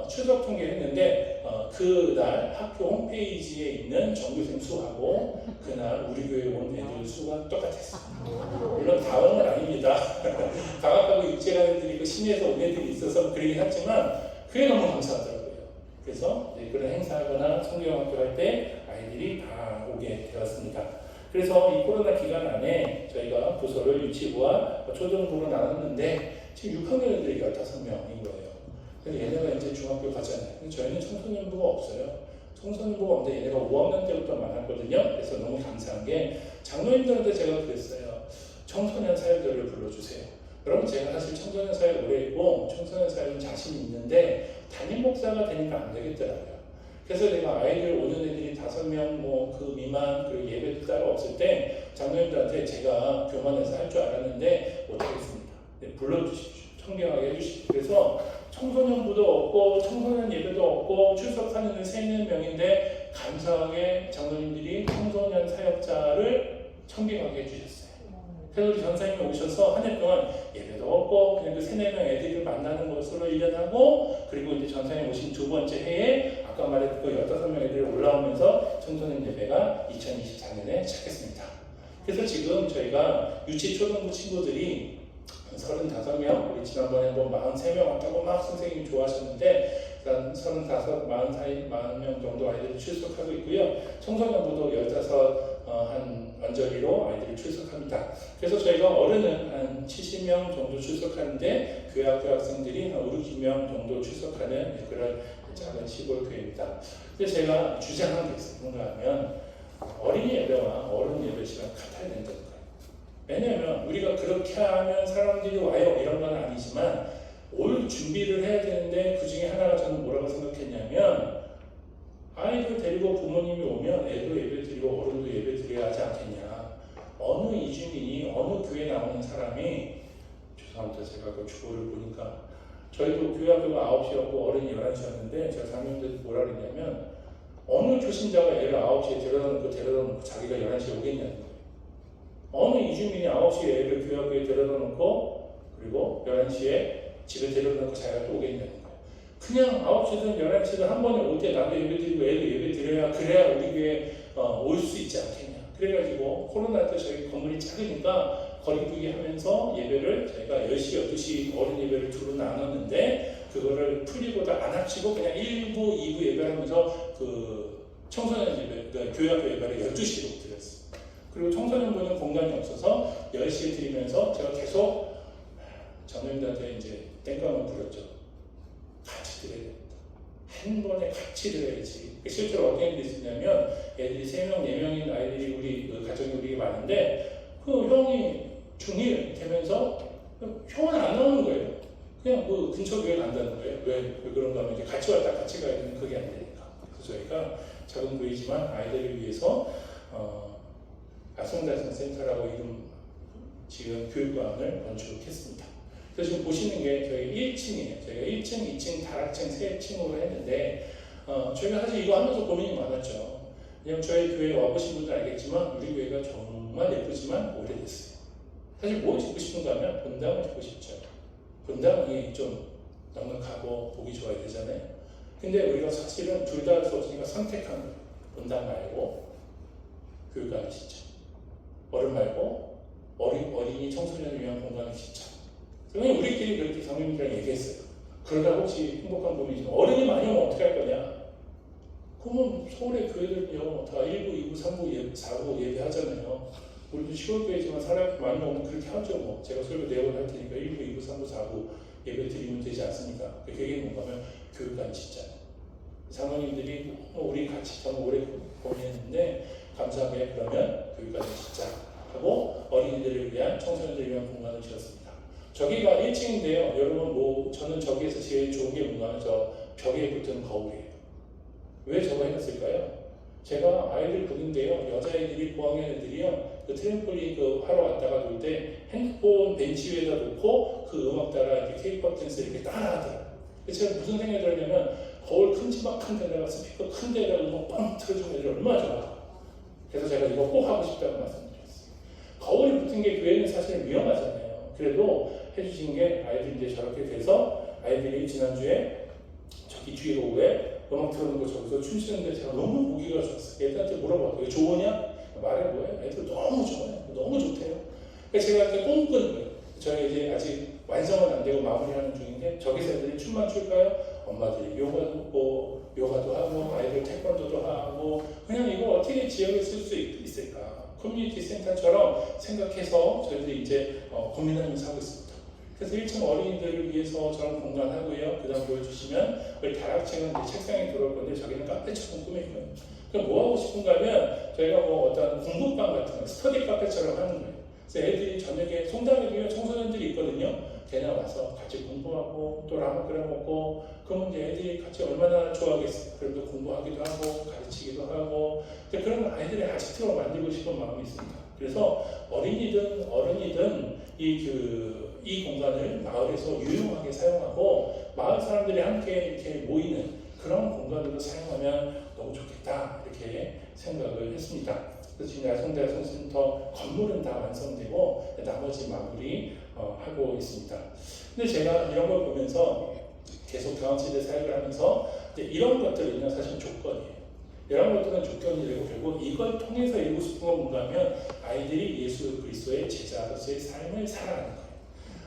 Speaker 1: 추석 통계를 했는데 그날 학교 홈페이지에 있는 전교생 수하고 그날 우리 교회에 온 애들 수가 똑같았어요. 물론 다 온 건 아닙니다. 방학하고 육제가 애들이 그 시내에서 온 애들이 있어서 그러긴 하지만 그게 너무 감사하더라고요. 그래서 그런 행사하거나 성경학교 할 때 아이들이 다 오게 되었습니다. 그래서 이 코로나 기간 안에 저희가 부서를 유치부와 초등부로 나눴는데 지금 6학년들이 15명인 거예요. 그래서 얘네가 이제 중학교 가잖아요. 근데 저희는 청소년부가 없어요. 청소년부가 없는데 얘네가 5학년 때부터 많았거든요. 그래서 너무 감사한 게 장로님들한테 제가 그랬어요. 청소년 사역자를 불러주세요. 여러분 제가 사실 청소년 사역 오래 했고 청소년 사역은 자신이 있는데 담임 목사가 되니까 안 되겠더라고요. 그래서 내가 아이들 오는 애들이 5명 뭐 그 미만 그리고 예배도 따로 없을 때 장로님들한테 제가 교만해서 할 줄 알았는데 못하겠습니다. 네, 불러주십시오. 청명하게 해주십시오. 그래서 청소년부도 없고 청소년 예배도 없고 출석하는 애 3-4명인데 감사하게 장로님들이 청소년 사역자를 청빙하게 해주셨어요. 그래서 우리 전사님이 오셔서 한 해 동안 예배도 없고 그냥 그 3-4명 애들을 만나는 것으로 1년 하고 그리고 이제 전사님 오신 2번째 해에 아까 말했던 그 15명 애들이 올라오면서 청소년 예배가 2024년에 시작했습니다. 그래서 지금 저희가 유치 초등부 친구들이 35명, 우리 지난번에 한번 43명 왔다고 막 선생님이 좋아하셨는데 한 35, 40명 정도 아이들이 출석하고 있고요. 청소년부도 15 한 언저리로 아이들이 출석합니다. 그래서 저희가 어른은 한 70명 정도 출석하는데 교회학교 학생들이 한 5, 60명 정도 출석하는 그런 작은 시골 교회입니다. 근데 제가 주장한 게 있어요. 뭔가 하면 어린이 예배와 어른 예배 시간 같아야 된다는 거예요. 왜냐하면 우리가 그렇게 하면 사람들이 와요 이런 건 아니지만 올 준비를 해야 되는데 그 중에 하나가 저는 뭐라고 생각했냐면 아이들 데리고 부모님이 오면 애도 예배 드리고 어른도 예배 드려야 하지 않겠냐. 어느 이주민이 어느 교회 나오는 사람이 죄송합니다. 제가 그 주보를 보니까 저희도 교회학교가 9시였고 어른이 11시였는데 제가 장로님들 뭐라 그랬냐면 어느 교신자가 애를 9시에 데려다 놓고 자기가 11시에 오겠냐는 거예요. 어느 이주민이 9시에 애를 교회학교에 데려다 놓고 그리고 11시에 집에 데려다 놓고 자기가 또 오겠냐는 거예요. 그냥 9시든 11시든 한 번에 올 때 나도 예배 드리고 애도 예배 드려야 그래야 우리 교회에 올 수 있지 않겠냐. 그래가지고 코로나 때 저희 건물이 작으니까 거리두기 하면서 예배를 저희가 10시, 12시 어른 예배를 두로 나눴는데 그거를 풀리보다 안 합치고 그냥 1부, 2부 예배하면서 그 청소년 예배, 그러니까 교회학교 예배를 12시로 드렸어요. 그리고 청소년부는 공간이 없어서 10시에 드리면서 제가 계속 장로님들한테 이제 땡깡을 부렸죠. 같이 드려야 됩니다. 한 번에 같이 드려야지. 실제로 어떤 일이 있었냐면 애들이 3명, 4명인 아이들이 우리 그 가정이 우리 많은데 그 형이 중1 되면서 형은 안 나오는 거예요. 그냥 그 근처 교회 간다는 거예요. 왜 그런가 하면 이제 같이 왔다 같이 가야 되는 그게 안 되니까. 그래서 저희가 작은 교회지만 아이들을 위해서 아송달성 센터라고 이름 지금 교육관을 건축했습니다. 그래서 지금 보시는 게 저희 1층이에요. 저희가 1층, 2층, 다락층, 3층으로 했는데 저희가 사실 이거 하면서 고민이 많았죠. 왜냐면 저희 교회에 와보신 분들 알겠지만 우리 교회가 정말 예쁘지만 오래됐어요. 사실 뭐 짓고 싶은가 하면 본당을 짓고 싶죠. 본당이 좀 넉넉하고 보기 좋아야 되잖아요. 근데 우리가 사실은 둘 다 할 수 없으니까 선택한 거예요. 본당 말고 교육관을 짓자. 어른 말고 어린이 청소년을 위한 공간을 짓자. 그러면 우리끼리 그렇게 장로님들이랑 얘기했어요. 그러다 혹시 행복한 봄이지만 어른이 많이 오면 어떻게 할 거냐? 그러면 서울의 교회들은요 다 1부, 2부, 3부, 4부 예배하잖아요. 우리도 시골교회지만 사람 많이 오면 그렇게 하죠. 뭐 제가 설교 내용을 할 테니까 1부, 2부, 3부, 4부 예배 드리면 되지 않습니까? 그 얘기는 뭔가 하면 교육관 짓자. 장로님들이 우리 같이 참 오래 고민했는데 감사하게 그러면 교육관을 짓자 하고 어린이들을 위한 청소년들을 위한 공간을 지었습니다. 저기가 1층인데요. 여러분 뭐 저는 저기에서 제일 좋은 게 뭔가 하면 저 벽에 붙은 거울이에요. 왜 저거 해놨을까요? 제가 아이들 보는데요. 여자애들이 9학년 애들이요. 그 트램폴린 그 하러 왔다가 놀 때 핸드폰 벤치 위에다 놓고 그 음악 따라 이렇게 케이팝 댄스 이렇게 따라하더라고요. 제가 무슨 생각이 들었냐면 거울 큼지막한 데다가 스피커 큰 데다가 음악 빵 틀어주면 애들 얼마나 좋아. 그래서 제가 이거 꼭 하고 싶다고 말씀드렸어요. 거울이 붙은 게 교회는 사실 위험하잖아요. 그래도 해주신 게 아이들 이제 저렇게 돼서 아이들이 지난주에 저기 뒤에 오후에 음악 틀어놓고 저기서 춤추는데 제가 너무 보기가 좋았어요. 애들한테 물어봤어요. 좋으냐? 말해 뭐예요? 애들 너무 좋아요. 너무 좋대요. 그래서 제가 이렇게 꿈꾸는 거예요. 저희 이제 아직 완성은 안 되고 마무리하는 중인데 저기서 애들이 춤만 출까요? 엄마들이 요가도 하고 아이들 태권도도 하고 그냥 이거 어떻게 지역에 쓸 수 있을까? 커뮤니티 센터처럼 생각해서 저희들이 이제 고민하면서 하고 있습니다. 그래서 1층 어린이들을 위해서 저런 공간 하고요. 그 다음 보여주시면 우리 다락층은 이제 책상에 들어올 건데 저기는 카페처럼 꾸며있는 그럼 뭐 하고 싶은가 하면 저희가 뭐 어떤 공부방 같은 거 스터디 카페처럼 하는 거예요. 그래서 애들이 저녁에 성당에도 청소년들이 있거든요. 걔네 와서 같이 공부하고 또 라면 끓여 먹고 그러면 이제 애들이 같이 얼마나 좋아하겠어요. 그래도 공부하기도 하고 가르치기도 하고 그런 아이들의 아지트로 만들고 싶은 마음이 있습니다. 그래서 어린이든 어른이든 이 공간을 마을에서 유용하게 사용하고 마을 사람들이 함께 이렇게 모이는 그런 공간으로 사용하면 너무 좋겠다 이렇게 생각을 했습니다. 그래서 지금 야성대 야성센터 건물은 다 완성되고 나머지 마무리 하고 있습니다. 근데 제가 이런 걸 보면서 계속 교황시대 사역을 하면서 이런 것들은요 사실 조건이에요. 이런 것들은 조건이 되고 결국 이걸 통해서 이루고 싶은 건 뭔가 하면 아이들이 예수 그리스도의 제자로서의 삶을 살아가는 거예요.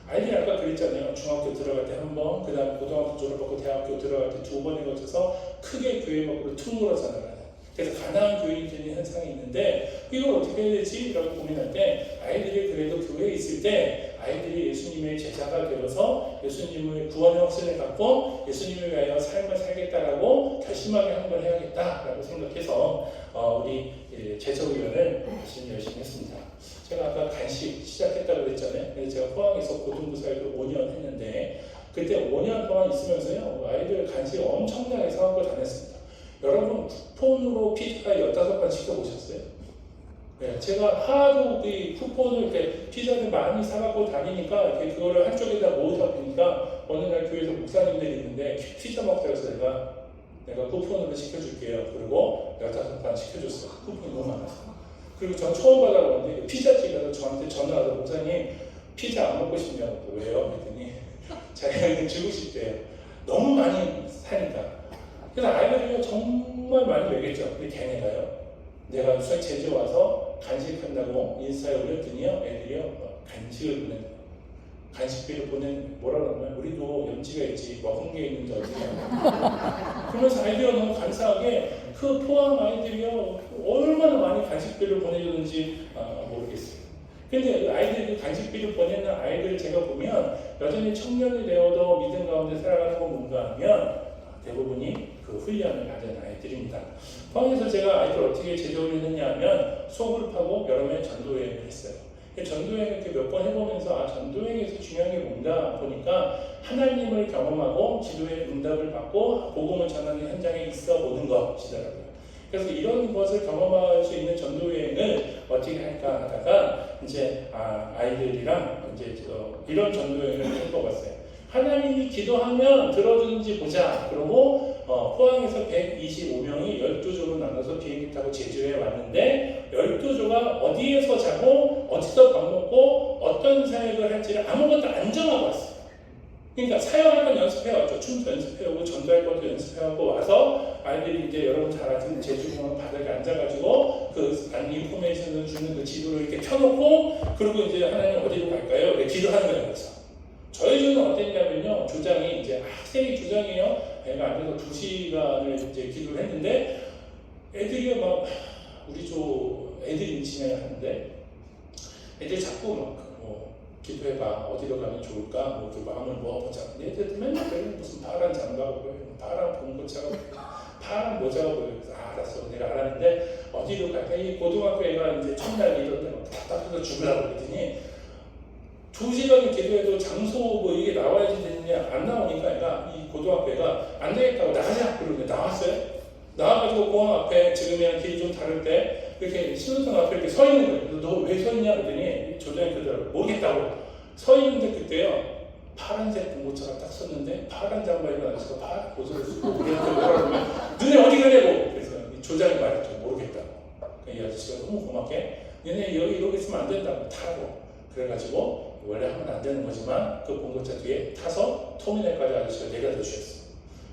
Speaker 1: 아이들이 아까 그랬잖아요. 중학교 들어갈 때 한 번, 그 다음에 고등학교 졸업하고 대학교 들어갈 때 두 번에 걸쳐서 크게 교회 밖으로 퉁물어서 나가는. 그래서 가난한 교인이 되는 현상이 있는데 이걸 어떻게 해야 되지? 라고 고민할 때 아이들이 그래도 교회에 있을 때 아이들이 예수님의 제자가 되어서 예수님의 구원의 확신을 갖고 예수님을 위하여 삶을 살겠다라고 결심하게 한번 해야겠다라고 생각해서 우리 제자훈련을 열심히 했습니다. 제가 아까 간식 시작했다고 그랬잖아요. 그래서 제가 포항에서 고등부사역을 5년 했는데 그때 5년 동안 있으면서요 아이들 간식 엄청나게 사갖고 다녔습니다. 여러분 쿠폰으로 피자 15판 시켜보셨어요? 네, 제가 하도 그 쿠폰을 이렇게 피자를 많이 사갖고 다니니까 이렇게 그거를 한쪽에다 모으다 보니까 어느 날 교회에서 목사님들이 있는데 피자 먹자고 해서 내가 쿠폰으로 시켜줄게요. 그리고 15판 시켜줬어요. 쿠폰이 너무 많아서. 그리고 전 처음 받아보는데 피자집에서 저한테 전화와서 목사님 피자 안 먹고 싶냐고. 왜요? 그랬더니 자기가 주고 싶대요. 너무 많이 사니까. 그래서 아이들이 정말 많이 먹였죠. 근데 걔네가요. 내가 제주 와서 간식한다고 인스타에 올렸더니요. 애들이요. 간식을 보내는 간식비를 보낸 뭐라 그러면 우리도 염치가 있지 먹은 게 있는지 어디냐. 그러면서 아이들이 너무 감사하게 그 포항 아이들이요. 얼마나 많이 간식비를 보내줬는지 모르겠어요. 근데 아이들이 간식비를 보내는 아이들을 제가 보면 여전히 청년이 되어도 믿음 가운데 살아가는 건 뭔가 하면 대부분이 그 훈련을 받은 아이들입니다. 포항에서 제가 아이들 어떻게 제조를 했느냐 하면 소그룹하고 여러 명 전도여행을 했어요. 전도여행을 이렇게 몇 번 해보면서 전도여행에서 중요한 게 뭔가 보니까 하나님을 경험하고 기도의 응답을 받고 복음을 전하는 현장에 있어 보는 것이더라고요. 그래서 이런 것을 경험할 수 있는 전도여행을 어떻게 할까 하다가 이제 아이들이랑 이제 이런 전도여행을 해보았어요. 하나님이 기도하면 들어주는지 보자. 그러고 포항에서 125명이 12조로 나눠서 비행기 타고 제주에 왔는데 12조가 어디에서 자고 어디서 밥 먹고 어떤 사역을 할지를 아무것도 안 정하고 왔어요. 그러니까 사역할 건 연습해왔죠. 춤도 연습해오고 전도할 것도 연습해오고 와서 아이들이 이제 여러분 잘 아시는 제주공항 바닥에 앉아가지고 그 인포메이션을 주는 그 지도를 이렇게 켜놓고 그리고 이제 하나님 어디로 갈까요? 이렇게 기도하는 거예요. 그래서 저희 주는 어땠냐면요. 조장이 이제 학생이 조장이에요. 애가 앉아서 2시간을 이제 기도를 했는데 애들이 막 우리 조 애들이 진행을 하는데 애들이 자꾸 막 기도해봐. 어디로 가면 좋을까? 뭐 마음을 모아보자. 얘들 맨날 무슨 파란 장갑을 보여요. 파란 봉고차가 보여요. 파란 모자가 보여요. 알았어. 내가 알았는데 어디로 갈까? 이 고등학교 애가 이제 첫날 이런데 막 답답해서 죽으려고 그랬더니 2시간을 기도해도 장소 뭐 이게 나와야지 되느냐 안 나오니까 애가 이 고등학교 애가 안 되겠다고 나가자. 그러는데 나왔어요. 나와가지고 공항 앞에 지금이랑 길이 좀 다를 때 이렇게 신호등 앞에 이렇게 서 있는 거예요. 너 왜 서 있냐 그랬더니 조장이 그러더라고요. 모르겠다고. 서 있는데 그때요. 파란색 봉고차가 딱 섰는데 파란 장바를 입어서 파란 고소를 쓰고 우리한테 뭐라 그러면 눈에 어디 가냐고. 그래서 조장이 말했죠. 모르겠다고. 이 아저씨가 너무 고맙게 얘네 여기 이러고 있으면 안 된다고 타라고. 그래가지고 원래 하면 안 되는 거지만 그 봉고차 뒤에 타서 터미널까지 아저씨가 내려다 주셨어요.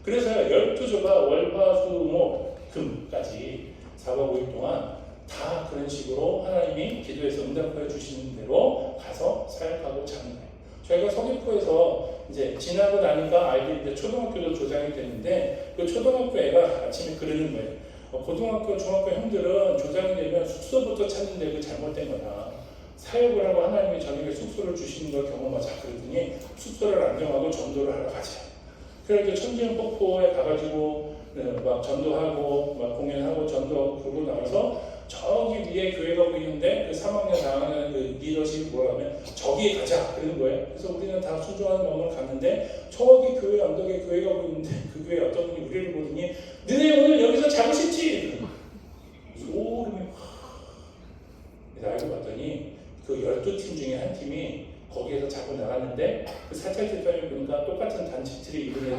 Speaker 1: 그래서 12조가 월화수목 금까지 4박 5일 동안 다 그런 식으로 하나님이 기도해서 응답하여 주시는 대로 가서 사역하고 자는 거예요. 저희가 서귀포에서 이제 지나고 나니까 아이들이 이제 초등학교도 조장이 됐는데 그 초등학교 애가 아침에 그러는 거예요. 고등학교, 중학교 형들은 조장이 되면 숙소부터 찾는데 그 잘못된 거다. 사역을 하고 하나님이 저녁에 숙소를 주시는 걸 경험하자. 그랬더니 숙소를 안 정하고 전도를 하러 가자. 그래서 천지연 폭포에 가가지고 막 전도하고 막 공연하고 전도하고 그러고 나와서 저기 위에 교회가 보이는데 그 3학년, 4학년 그 리더십이 뭐라 하면 저기에 가자 그러는 거예요. 그래서 우리는 다 순종하는 마음으로 갔는데 저기 교회 언덕에 교회가 보이는데 그 교회 어떤 분이 우리를 보더니 너네 오늘 여기서 자고 싶지? 소름이 알고 봤더니 그 12팀 중에 한 팀이 거기에서 자고 나갔는데 그 사찰 집사님이 보니까 똑같은 단체들이 입은 애들이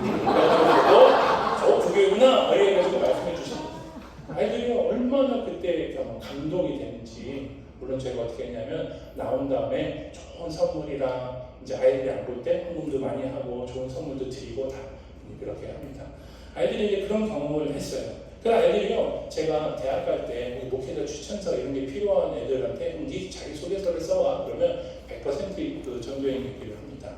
Speaker 1: 저 교회구나 이래가지고 말씀해 주신 아이들이 얼마나 그때 감동이 되는지. 물론 제가 어떻게 했냐면 나온 다음에 좋은 선물이랑 이제 아이들이 안 볼 때 헌금도 많이 하고 좋은 선물도 드리고 다 그렇게 합니다. 아이들이 이제 그런 경험을 했어요. 그 아이들이요, 제가 대학 갈 때 목회자 추천서 이런 게 필요한 애들한테 네 자기소개서를 써와 그러면 100% 전도행 얘기를 합니다.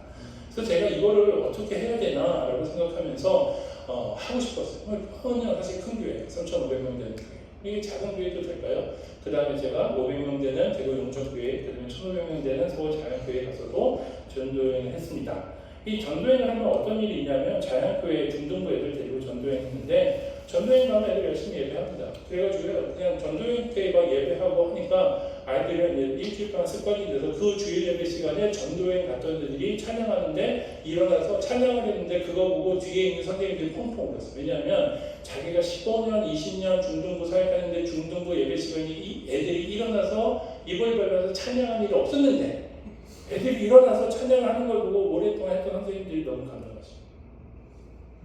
Speaker 1: 그래서 제가 이거를 어떻게 해야 되나라고 생각하면서 하고 싶었어요. 그냥 사실 큰 교회, 3,500명 되는 교회. 이게 작은 교회도 될까요? 그 다음에 제가 500명 되는 대구 용천교회, 그 다음에 1,500명 되는 서울자연교회에 가서도 전도행을 했습니다. 이 전도행을 하면 어떤 일이 있냐면 자연교회 중등부 애들 데리고 전도행 했는데 전도행 가면 애들 열심히 예배합니다. 그래가지고 그냥 전도행 때 막 예배하고 하니까 아이들은 일주일 동안 습관이 돼서 그 주일 예배 시간에 전도행 갔던 애들이 찬양하는데 일어나서 찬양을 했는데 그거 보고 뒤에 있는 선생님들이 펑펑 울었어요. 왜냐하면 자기가 15년, 20년 중등부 사역하는데 중등부 예배 시간이 애들이 일어나서 입을 벌려서 찬양하는 일이 없었는데 애들이 일어나서 찬양하는 걸 보고 오랫동안 했던 선생님들이 너무 감동하시죠.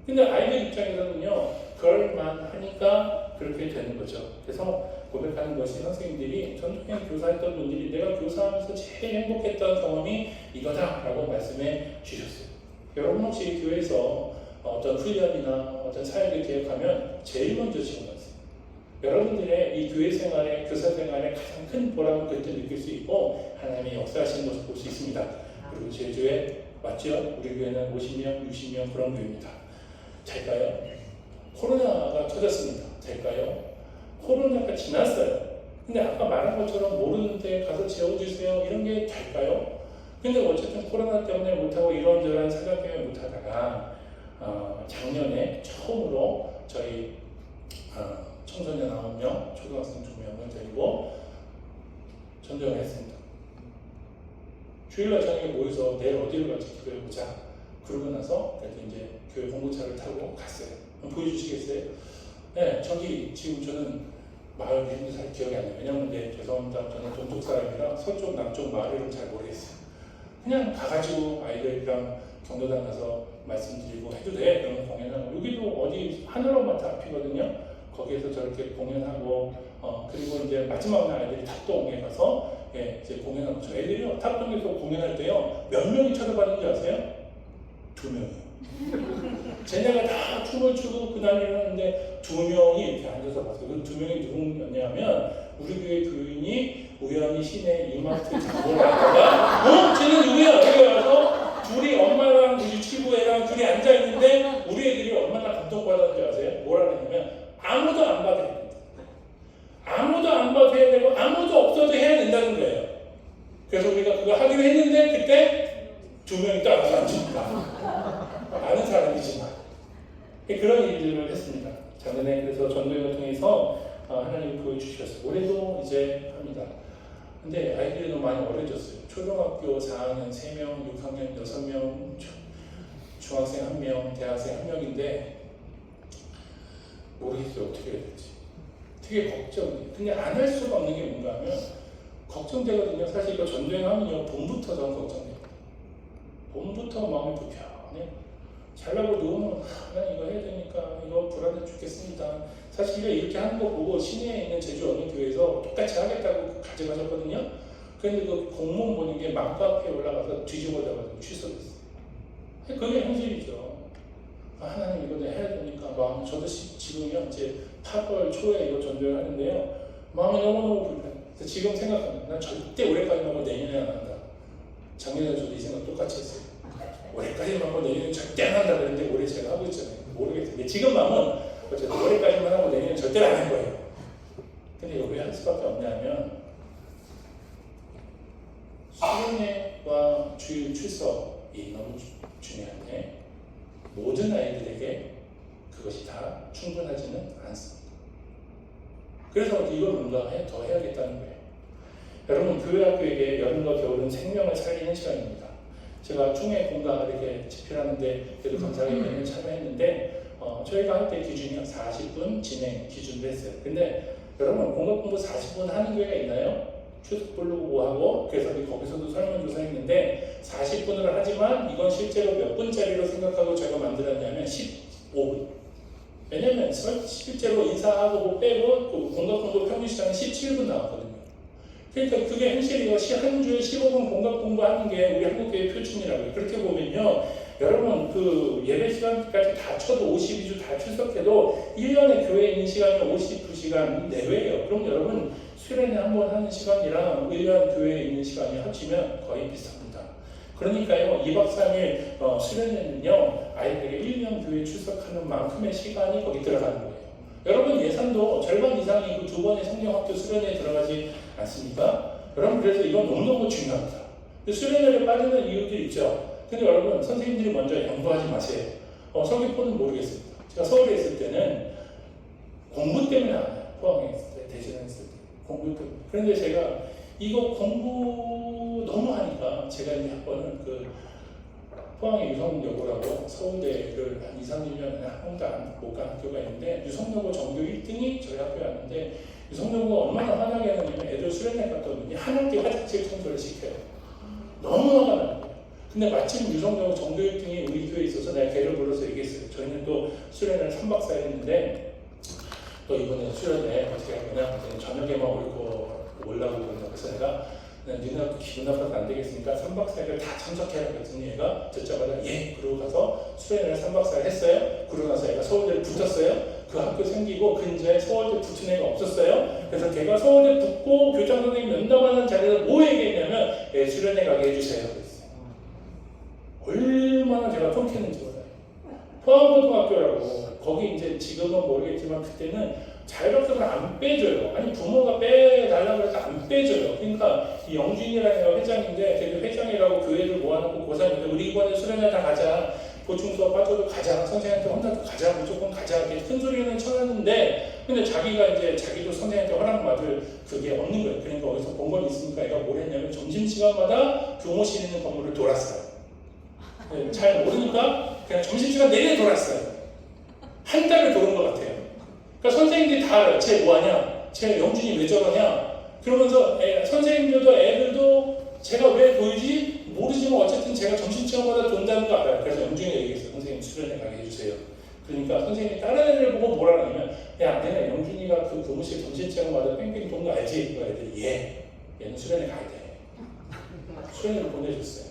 Speaker 1: 근데 아이들 입장에서는요, 그럴만 하니까 그렇게 되는 거죠. 그래서 고백하는 것이 선생님들이 전통의 교사했던 분들이 내가 교사하면서 제일 행복했던 경험이 이거다라고 말씀해 주셨어요. 여러분 혹시 교회에서 어떤 훈련이나 어떤 사역을 계획하면 제일 먼저 지원하세요. 여러분들의 이 교회 생활에, 교사 생활에 가장 큰 보람을 그때 느낄 수 있고 하나님의 역사하시는 것을 볼 수 있습니다. 그리고 제주에 맞죠? 우리 교회는 50명, 60명 그런 교회입니다. 될까요? 코로나가 터졌습니다. 될까요? 코로나가 지났어요. 근데 아까 말한 것처럼 모르는데 가서 재워주세요. 이런 게 될까요? 근데 어쨌든 코로나 때문에 못하고 이런저런 사정 때문에 못하다가 작년에 처음으로 저희 청소년 9명, 초등학생 2명을 데리고 전도를 했습니다. 주일날 저녁에 모여서 내일 어디를 갈지 기도해보자. 그러고 나서 그래도 이제 교회 공구차를 타고 갔어요. 보여주시겠어요? 네, 저기 지금 저는 마을 이름도 잘 기억이 안 나요. 왜냐면 죄송합니다. 저는 동쪽 사람이라 서쪽, 남쪽 마을 이름 잘 모르겠어요. 그냥 가가지고 아이들이랑 경로당 가서 말씀드리고 해도 돼. 그러면 공연하고 여기도 어디 하늘로마트 앞이거든요. 거기에서 저렇게 공연하고 그리고 이제 마지막 날 아이들이 탑동에 가서 이제 공연하고 저 애들이요 탑동에서 공연할 때요 몇 명이 쳐다봤는지 아세요? 2명이요. 쟤네가 다 춤을 추고 그날 일어났는데 2명이 이렇게 앉아서 봤어요. 그 2명이 누구냐면 우리 교회 교인이 우연히 시내 이마트 장보러 갔다가 쟤는 누구야? 여기 와서 둘이 엄마랑 우리 친구애랑 둘이 앉아있는데 우리 애들이 얼마나 감동받았는지 아세요? 뭐라 그러냐면 아무도 안 봐도 해야 된다. 아무도 안 봐도 해야 되고 아무도 없어도 해야 된다는 거예요. 그래서 우리가 그거 하기로 했는데 그때 2명이 따라서 앉습니다. 아는 사람이지만 그런 일들을 했습니다. 작년에 그래서 전도회를 통해서 하나님이 보여주셨어요. 올해도 이제 합니다. 근데 아이들이 너무 많이 어려졌어요. 초등학교 4학년 3명, 6학년 6명, 중학생 1명, 대학생 1명인데 모르겠어요. 어떻게 해야 될지. 되게 걱정돼요. 근데 안 할 수가 없는 게 뭔가 하면 걱정되거든요. 사실 이거 전도행하면요 봄부터 저는 걱정돼요. 봄부터 마음이 불편해. 잘나고 누우면 난 이거 해야 되니까 이거 불안해 죽겠습니다. 사실 이렇게 하는 거 보고 시내에 있는 제주 어느 교회에서 똑같이 하겠다고 가져가셨거든요. 그런데 그 공문 보는 게 맘카페에 올라가서 뒤집어져가지고 취소됐어요. 그게 현실이죠. 하나님 이거 내가 해야 되니까 마음 저도 지금요 이제 8월 초에 이거 전도를 하는데요 마음이 너무너무 불편해. 지금 생각하면 난 절대 올해까지만 하고 내년에 안 한다. 작년에 저도 이 생각 똑같이 했어요. 올해까지만 하고 내년에 절대 안 한다 그랬는데 올해 제가 하고 있잖아요. 모르겠어요. 지금 마음은 어쨌든 올해까지만 하고 내년에 절대 안 할 거예요. 근데 이거 왜 할 수밖에 없냐면 수련회와 주일 출석이 너무 중요한데 모든 아이들에게 그것이 다 충분하지는 않습니다. 그래서 이걸 뭔가 더 해야겠다는 거예요. 여러분, 교회학교에게 여름과 겨울은 생명을 살리는 시간입니다. 제가 중에 공강을 이렇게 집필하는데 그래도 감사하게 매년 참여했는데 저희가 할 때 기준이 40분 진행 기준으로 했어요. 근데 여러분, 공강 공부 40분 하는 교회가 있나요? 추석 부르고 하고, 그래서 거기서도 설문조사했는데 40분을 하지만 이건 실제로 몇 분짜리로 생각하고 제가 만들었냐면 15분. 왜냐면 실제로 인사하고 뭐 빼고 공강 공부 평균 시간이 17분 나왔거든요. 그러니까 그게 현실이고 한 주에 15분 공강 공부하는 게 우리 한국교회 표준이라고요. 그렇게 보면요, 여러분 그 예배 시간까지 다 쳐도 52주 다 출석해도 1년에 교회에 있는 시간이 52시간 내외예요. 그럼 여러분 수련회 한 번 하는 시간이랑 1년 교회에 있는 시간이 합치면 거의 비슷합니다. 그러니까요, 2박 3일 수련회는요, 아이들에게 1년 교회 출석하는 만큼의 시간이 거기 들어가는 거예요. 여러분 예산도 절반 이상이 그 두 번의 성경학교 수련회에 들어가지 않습니까? 여러분, 그래서 이건 너무너무 중요합니다. 수련회를 빠지는 이유도 있죠. 근데 여러분, 선생님들이 먼저 양보하지 마세요. 서귀포는 모르겠습니다. 제가 서울에 있을 때는 공부 때문에 안 해요. 포항에 있을 때, 대전에 있을 때 공부 때문에. 그런데 제가 이거 공부 너무 하니까 제가 이제 학번을 포항의 유성여고라고 서울대를 한 2, 3년 한 번도 못 간 학교가 있는데, 유성여고 전교 1등이 저희 학교였는데, 유성여고가 얼마나 화나게 하냐면 애들 수련회 갔다 오더니 한 학기 화장실 청소를 시켜요. 너무 화가 나는 거예요. 근데 마침 유성여고 전교 1등이 우리 교회에 있어서 내가 걔를 불러서 얘기했어요. 저희는 또 수련회를 3박 4일 했는데, 또 이번에 수련회 어떻게 할 거냐, 저녁에만 올라고 그러냐. 그래서 내가 니네 기분 나빠서 안 되겠으니까 3박 4일을 다 참석해라 그랬더니 얘가 듣자마자 예! 그러고 가서 수련회를 3박 4일 했어요. 그러고 나서 얘가 서울대를 붙었어요. 그 학교 생기고 근처에 서울대 붙은 애가 없었어요. 그래서 걔가 서울대 붙고 교장 선생님 면담하는 자리에서 뭐 얘기했냐면 예, 수련회 가게 해주세요 그랬어요. 얼마나 제가 통쾌했는지 몰라요. 포항고등학교라고, 거기 이제 지금은 모르겠지만 그때는 자율학습을 안 빼줘요. 아니 부모가 빼달라고 해서 안 빼줘요. 그러니까 이 영준이라는 애가 회장인데, 걔도 회장이라고 교회를 모아놓고 고3인데 우리 이번에 수련회 다 가자, 보충 수업 빠져도 가자, 선생님한테 혼자도 가자, 무조건 가자, 이렇게 큰 소리는 쳐놨는데, 근데 자기도 선생님한테 허락받을 그게 없는 거예요. 그러니까 어디서 본 건 있으니까 애가 뭘 했냐면 점심시간마다 교무실 있는 건물을 돌았어요. 잘 모르니까 그냥 점심시간 내내 돌았어요. 한 달을 도는 것 같아요. 그러니까 선생님들이 다 알아요. 쟤 뭐하냐? 쟤 영준이 왜 저러냐? 그러면서 선생님들도 애들도 제가 왜 보이지? 모르지만 어쨌든 제가 점심시간마다 돈다는 거 알아요. 그래서 영준이가 얘기했어요. 선생님 수련회 가게 해주세요. 그러니까 선생님이 다른 애들 보고 뭐라 그러냐면, 야, 내가 영준이가 그 교무실 점심시간마다 뺑뺑 도는 거 알지? 그 애들이 예, 얘는 수련회 가야 돼. 수련회를 보내줬어요.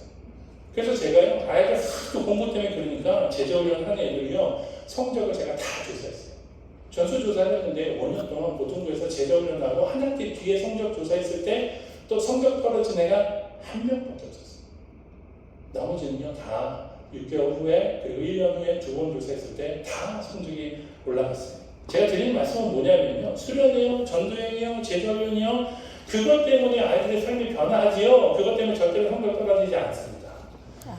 Speaker 1: 그래서 제가요, 아이들 하도 공부 때문에 그러니까 제자훈련 하는 애들이요, 성적을 제가 다 조사했어요. 전수조사를 했는데 5년 동안 보통부에서 제자훈련하고 한 학기 뒤에 성적 조사했을 때 또 성적 떨어진 애가 한 명밖에 없었어요. 나머지는요 다 6개월 후에 그리고 1년 후에 두 번 조사했을 때 다 성적이 올라갔어요. 제가 드리는 말씀은 뭐냐면요, 수련이요, 전도행이요, 제자훈련이요, 그것 때문에 아이들의 삶이 변화하지요, 그것 때문에 절대로 성적 떨어지지 않습니다.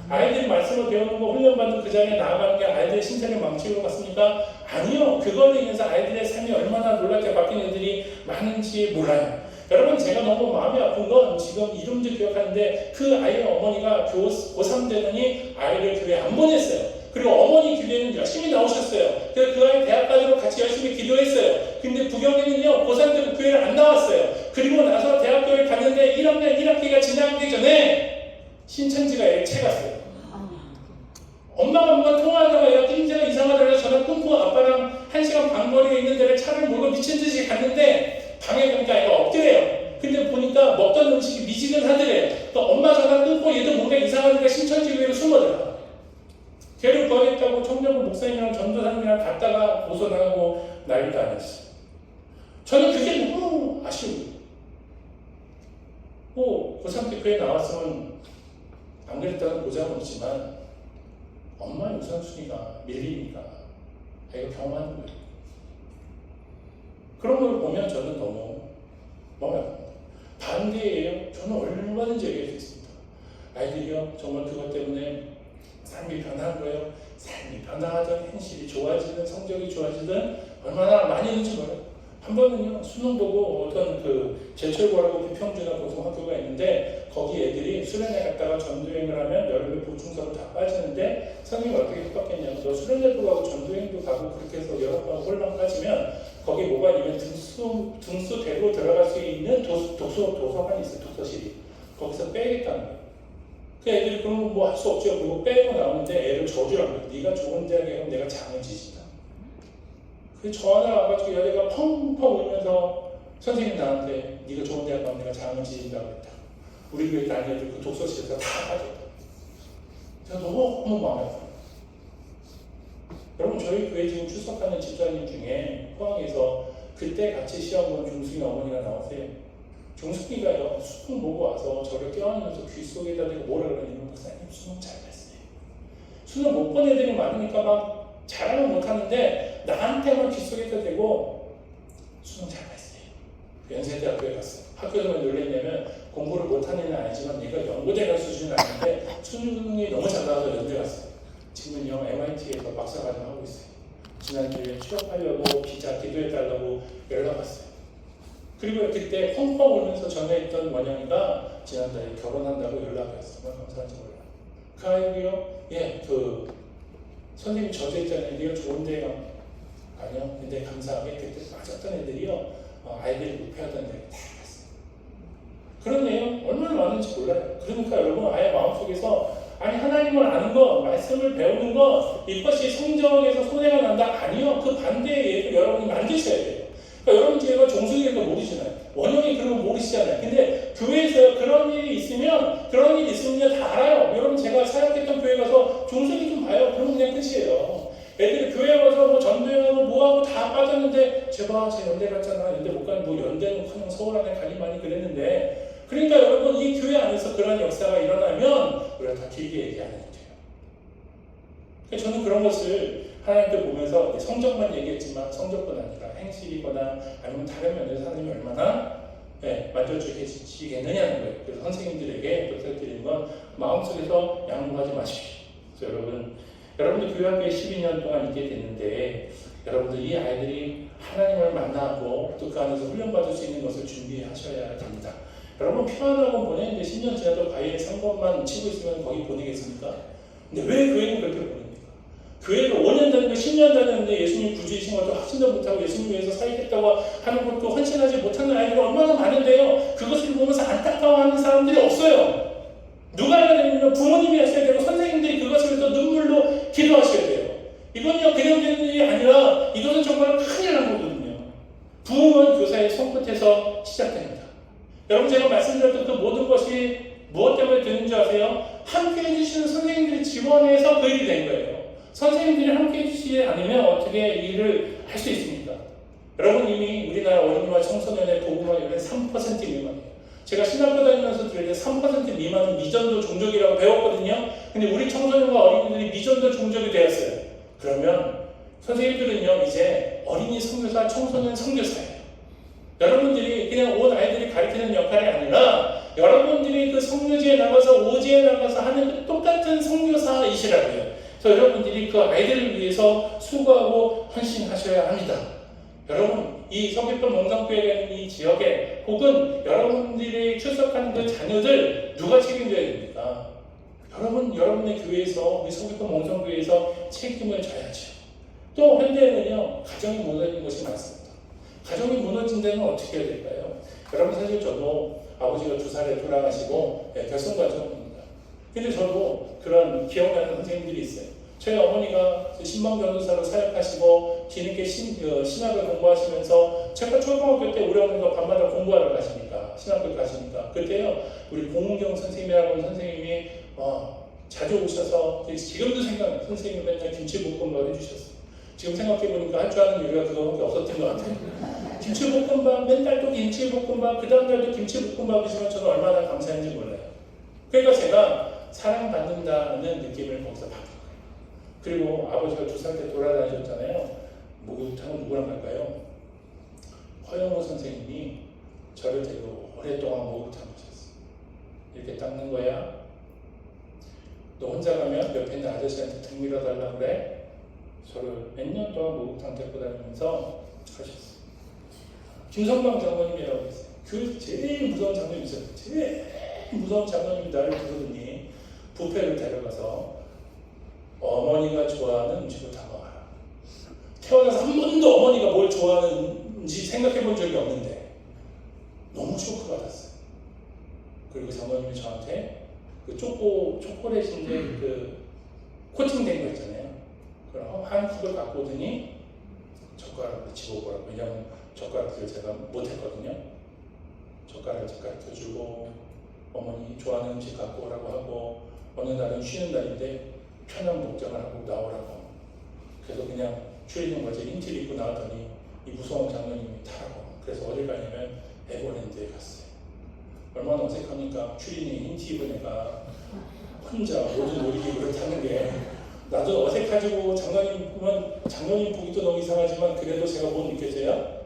Speaker 1: 아이들이 말씀을 배우는 거, 훈련받는 그 자리에 나아가는 게 아이들의 신체를 망치는 것 같습니까? 아니요. 그걸로 인해서 아이들의 삶이 얼마나 놀랍게 바뀐 애들이 많은지 몰라요. 여러분, 제가 너무 마음이 아픈 건 지금 이름도 기억하는데 그 아이의 어머니가 고3 되더니 아이를 교회에 안 보냈어요. 그리고 어머니 기도에는 열심히 나오셨어요. 그래서 그 아이 대학까지도 같이 열심히 기도했어요. 근데 부경이는요, 고3 때도 교회를 안 나왔어요. 그리고 나서 대학교를 갔는데 1학년 1학기가 지나기 전에 신천지가 액체 갔어요. 엄마가 뭔가 통화하다가 얘가 낌새가 이상하다 해서 전화 끊고 아빠랑 1시간 반 거리에 있는 데를 차를 몰고 미친 듯이 갔는데 방에 가니까 애가 엎드려요. 근데 보니까 먹던 음식이 미지근하더래요. 그러니까 엄마 전화 끊고 얘도 뭔가 이상하니까 신천지 교회로 숨어들어. 걔를 구하겠다고 청년부 목사님이랑 전도사님이랑 갔다가 고소당하고 난리도 아니었어요. 저는 그게 너무 아쉬워요. 고3 때 교회 나왔으면 안 그랬다는 보장은 없지만 엄마의 우선순위가 밀리니까 애가 경험하는 거예요. 그런 걸 보면 저는 너무 마음이 아픕니다. 반대예요. 저는 얼마든지 얘기할 수 있습니다. 아이들이요, 정말 그것 때문에 삶이 변한 거예요. 삶이 변화하든 현실이 좋아지든 성적이 좋아지든 얼마나 많이 있는지 몰라요. 한 번은요, 수능 보고 어떤 그 제철고라고 비평준화 고등학교가 있는데 거기 애들이 수련회 갔다가 전도여행을 하면 여름에 보충서로 다 빠지는데 선생님이 어떻게 협박했냐면 너 수련회도 가고 전도여행도 가고 그렇게 해서 여름방학 홀랑 빠지면 거기 뭐가 있냐면 등수대로 들어갈 수 있는 도서관이 있어요. 도서실이. 거기서 빼겠다는 거예요. 그 애들이 그러면 뭐 할 수 없죠. 그리고 빼고 나오는데 애를 저주를 합니다. 네가 좋은 대학에 가면 내가 장을 지진다. 그 전화 와가지고 여자가 펑펑 울면서 선생님 나한테 네가 좋은 대학 가면 내가 장을 지진다고 했다. 우리 교회 다니는 애들 그 독서실에서 다 빠졌다. 제가 너무 마음이 아파요. 여러분 저희 교회 지금 출석하는 집사님 중에 포항에서 그때 같이 시험 본 종숙이 어머니가 나오세요. 종숙이가요 수능 보고 와서 저를 껴안으면서 귀 속에다 대고 뭐라 그러냐면 목사님 수능 잘 봤어요. 수능 못 본 애들이 많으니까 막 자랑은 못하는데 나한테만 귀 속에다 대고 수능 잘 봤어요. 연세대학교에 갔어요. 학교에서 왜 놀랬냐면 공부를 못하는 애는 아니지만 얘가 연고대 갈 수준은 아닌데 수능이 너무 잘 나와서 연대 갔어요. 지금은요 MIT에서 박사과정 하고 있어요. 지난주에 취업하려고 기도해달라고 연락 왔어요. 그리고 그때 펑펑 울면서 전화했던 원영이가 지난달에 결혼한다고 연락이 왔어요. 정말 감사한지 몰라요. 그 아이도요, 그 선생님 저주했잖아요. 네가 좋은 데가 아니요. 근데 감사하게 그때 빠졌던 애들이요, 아이들이 목표하던 데를 다 갔어요. 그런 내용 얼마나 많은지 몰라요. 그러니까 여러분 아예 마음속에서 아니 하나님을 아는 거, 말씀을 배우는 거 이것이 성적에서 손해가 난다? 아니요. 그 반대의 예를 여러분이 만드셔야 돼요. 그러니까 여러분 제가 종숙이가 모르시나요? 원영이 그런 거 모르시잖아요. 근데 교회에서 그런 일이 있으면 다 알아요. 여러분 제가 사역했던 교회 가서 종숙이 좀 봐요. 그러면 그냥 끝이에요. 애들이 교회 와서 뭐 전도하고 뭐하고 다 빠졌는데 제발 제 연대 갔잖아. 연대 못 가는 뭐 연대는 그냥 서울 안에 가기만이 그랬는데 그러니까 여러분 이 교회 안에서 그런 역사가 일어나면 우리가 다 길게 얘기 안 해도 돼요. 저는 그런 것을 하나님께 보면서 성적만 얘기했지만 성적뿐 아니라 행실이거나 아니면 다른 면에서 하나님이 얼마나 만져주시겠느냐는 거예요. 그래서 선생님들에게 부탁드리는 건 마음속에서 양보하지 마십시오. 그래서 여러분들 교회학교에 12년 동안 있게 됐는데 여러분들 이 아이들이 하나님을 만나고 또 그 안에서 훈련받을 수 있는 것을 준비하셔야 됩니다. 여러분 피아노학원 보내는데 10년 지나도 과외 3번만 치고 있으면 거기 보내겠습니까? 근데 왜 교회는 그렇게 보냅니까? 교회를 5년 다니고 10년 다녔는데 예수님 구주이신 것도 확신도 못하고 예수님 위해서 사역했다고 하는 것도 헌신하지 못하는 아이들이 얼마나 많은데요. 그것을 보면서 안타까워하는 사람들이 없어요. 누가 해야 되냐면 부모님이 하셔야 되고 선생님들이 그것을 위해서 눈물로 기도하셔야 돼요. 이건요 그냥 되는 일이 아니라 이것은 정말 큰일 난 거거든요. 부흥은 교사의 손끝에서 시작됩니다. 여러분 제가 말씀드렸던 그 모든 것이 무엇 때문에 되는 줄 아세요? 함께 해주시는 선생님들이 지원해서 그 일이 된 거예요. 선생님들이 함께 해주시지 않으면 어떻게 이 일을 할 수 있습니까? 여러분 이미 우리나라 어린이와 청소년의 복음화율은 3% 미만이에요. 제가 신학교 다니면서 들을 때 3% 미만은 미전도 종족이라고 배웠거든요. 근데 우리 청소년과 어린이들이 미전도 종족이 되었어요. 그러면 선생님들은요 이제 어린이 선교사, 청소년 선교사예요. 여러분들이 그냥 온 아이들이 가르치는 역할이 아니라 여러분들이 그 성교지에 나가서 오지에 나가서 하는 그 똑같은 선교사이시라고요. 그래서 여러분들이 그 아이들을 위해서 수고하고 헌신하셔야 합니다. 여러분 이 서귀포 몽상교회가 있는 이 지역에 혹은 여러분들이 출석하는 그 자녀들 누가 책임져야 됩니까? 여러분의 교회에서 우리 서귀포 몽상교회에서 책임을 져야죠. 또 현대에는요 가정이 무너진 것이 많습니다. 가정이 무너진 데는 어떻게 해야 될까요? 여러분 사실 저도 아버지가 2살에 돌아가시고 결손가정입니다. 근데 저도 그런 기억나는 선생님들이 있어요. 저희 어머니가 신방 변호사로 사역하시고 뒤늦게 신학을 공부하시면서 제가 초등학교 때 우리 어머니가 밤마다 공부하러 가시니까 신학교 가시니까 그때요 우리 공은경 선생님이라고 선생님이 자주 오셔서 지금도 생각나요. 선생님이 맨날 김치볶음밥 해주셨어요. 지금 생각해보니까 할 줄 아는 요리가 그거밖에 없었던 것 같아요. 김치볶음밥, 맨날 또 김치볶음밥, 그 다음 날도 김치볶음밥이지만 저는 얼마나 감사한지 몰라요. 그러니까 제가 사랑받는다는 느낌을 거기서 받은 거예요. 그리고 아버지가 2살 때 돌아다니셨잖아요. 목욕탕은 누구랑 갈까요? 허영호 선생님이 저를 데리고 오랫동안 목욕탕 가셨어요. 이렇게 닦는 거야. 너 혼자 가면 옆에 있는 아저씨한테 등 밀어달라고 그래? 저를 몇 년 동안 목욕탕 데리고 다니면서 하셨어요. 김성방 장로님이라고 했어요. 교회에서 제일 무서운 장로님이 있어요. 제일 무서운 장로님이 나를 부르더니 뷔페를 데려가서 어머니가 좋아하는 음식을 담아와라. 태어나서 한 번도 어머니가 뭘 좋아하는지 생각해 본 적이 없는데 너무 쇼크 받았어요. 그리고 장로님이 저한테 그 초콜릿인데 그 코팅된 거 있잖아요. 그럼 한 컵을 갖고 오더니 젓가락으로 집어보라고. 왜냐면 젓가락을 제가 못했거든요. 젓가락을 가르쳐주고 어머니 좋아하는 음식 갖고 오라고 하고 어느 날은 쉬는 날인데 편한 복장을 하고 나오라고. 그래서 그냥 추리닝 바지 인티를 입고 나왔더니 이 무서운 장로님이 타라고. 그래서 어딜 가냐면 에버랜드에 갔어요. 얼마나 어색합니까? 추리닝 인티 입은 애가 혼자 모든 놀이기구를 타는 게. 나도 어색하지고 장로님 보면 장로님 보기도 너무 이상하지만 그래도 제가 못 느껴져야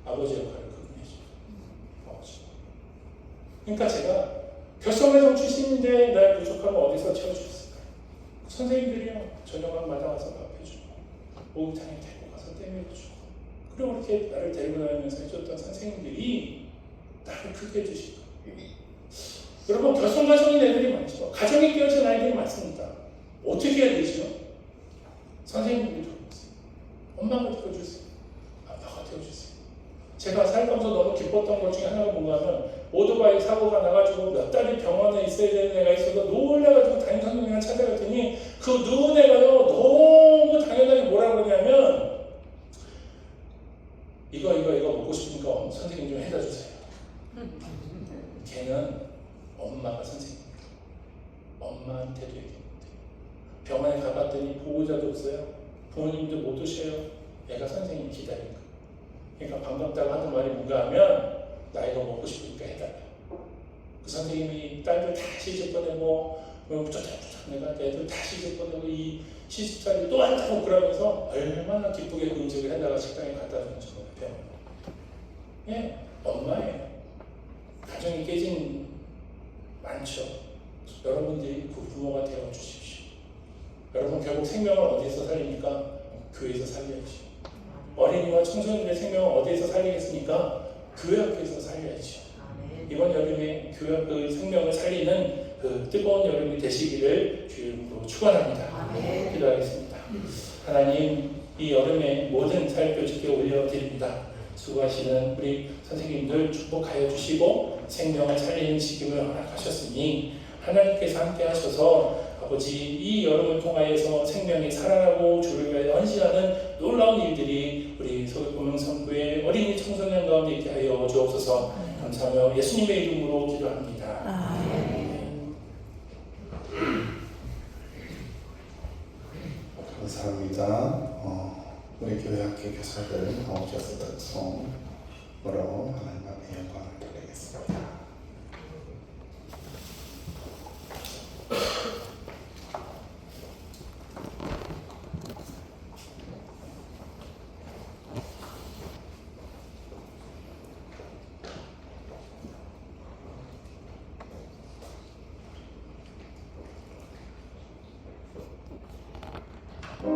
Speaker 1: 아버지 역할을 그분이 해줘요. 아버지. 그러니까 제가 결성회장 출신인데 나의 부족함을 어디서 채워주겠을까요? 선생님들이요. 저녁만 마다 와서 밥 해주고 목욕탕에 데리고 가서 떼매주고 그리고 그렇게 나를 데리고 다니면서 해줬던 선생님들이 나를 크게 해주실 거예요. 여러분 결성가정인 애들이 많죠. 가정이 깨어진 아이들이 많습니다. 어떻게 해야 되죠? 선생님들이 도와주세요. 엄마가 되어주세요. 아빠가 되어주세요. 제가 살면서 너무 기뻤던 것 중에 하나가 뭔가 하면 오토바이 사고가 나가지고 몇 달이 병원에 있어야 되는 애가 있어서 놀래가지고 담임선생님이랑 찾아갔더니 그 누운 애가요 너무 당연하게 뭐라고 그러냐면 이거 먹고 싶으니까 선생님 좀 해다 주세요. 걔는 엄마가 선생님입니다. 엄마한테도 얘기합니다. 병원에 가봤더니 보호자도 없어요. 부모님도 못 오셔요. 애가 선생님 기다린 거. 그러니까 반갑다고 하는 말이 뭔가 하면 나 이거 먹고 싶으니까 해달라. 그 선생님이 딸들 다 시집 보내고 내가 애들 다 시집 보내고 이 시집살이 또 한다고 그러면서 얼마나 기쁘게 그 음식을 해다가 식당에 갖다 주는 거예요. 병원. 예, 엄마예요. 가정이 깨진 많죠. 여러분들이 그 부모가 되어 주십시오. 여러분 결국 생명을 어디에서 살립니까? 교회에서 살려야지. 어린이와 청소년들의 생명을 어디에서 살리겠습니까? 교회 앞에서 살려야죠. 이번 여름에 교회 그 생명을 살리는 그 뜨거운 여름이 되시기를 주님으로 축원합니다. 기도하겠습니다. 하나님 이 여름에 모든 사역들 주께 올려드립니다. 수고하시는 우리 선생님들 축복하여 주시고 생명을 살리는 지킴을 허락하셨으니 하나님께서 함께 하셔서 아버지 이 여름을 통하여서 생명이 살아나고 주를 위하여 헌신하는 놀라운 일들이 우리 서울공명성교회 어린이 청소년 가운데 있게 하여 주옵소서. 감사하며 예수님의 이름으로 기도합니다.
Speaker 2: 감사합니다. 우리 교회 학교 교사들 나오셔서 특성으로 하나님 앞에 영광을 드리겠습니다.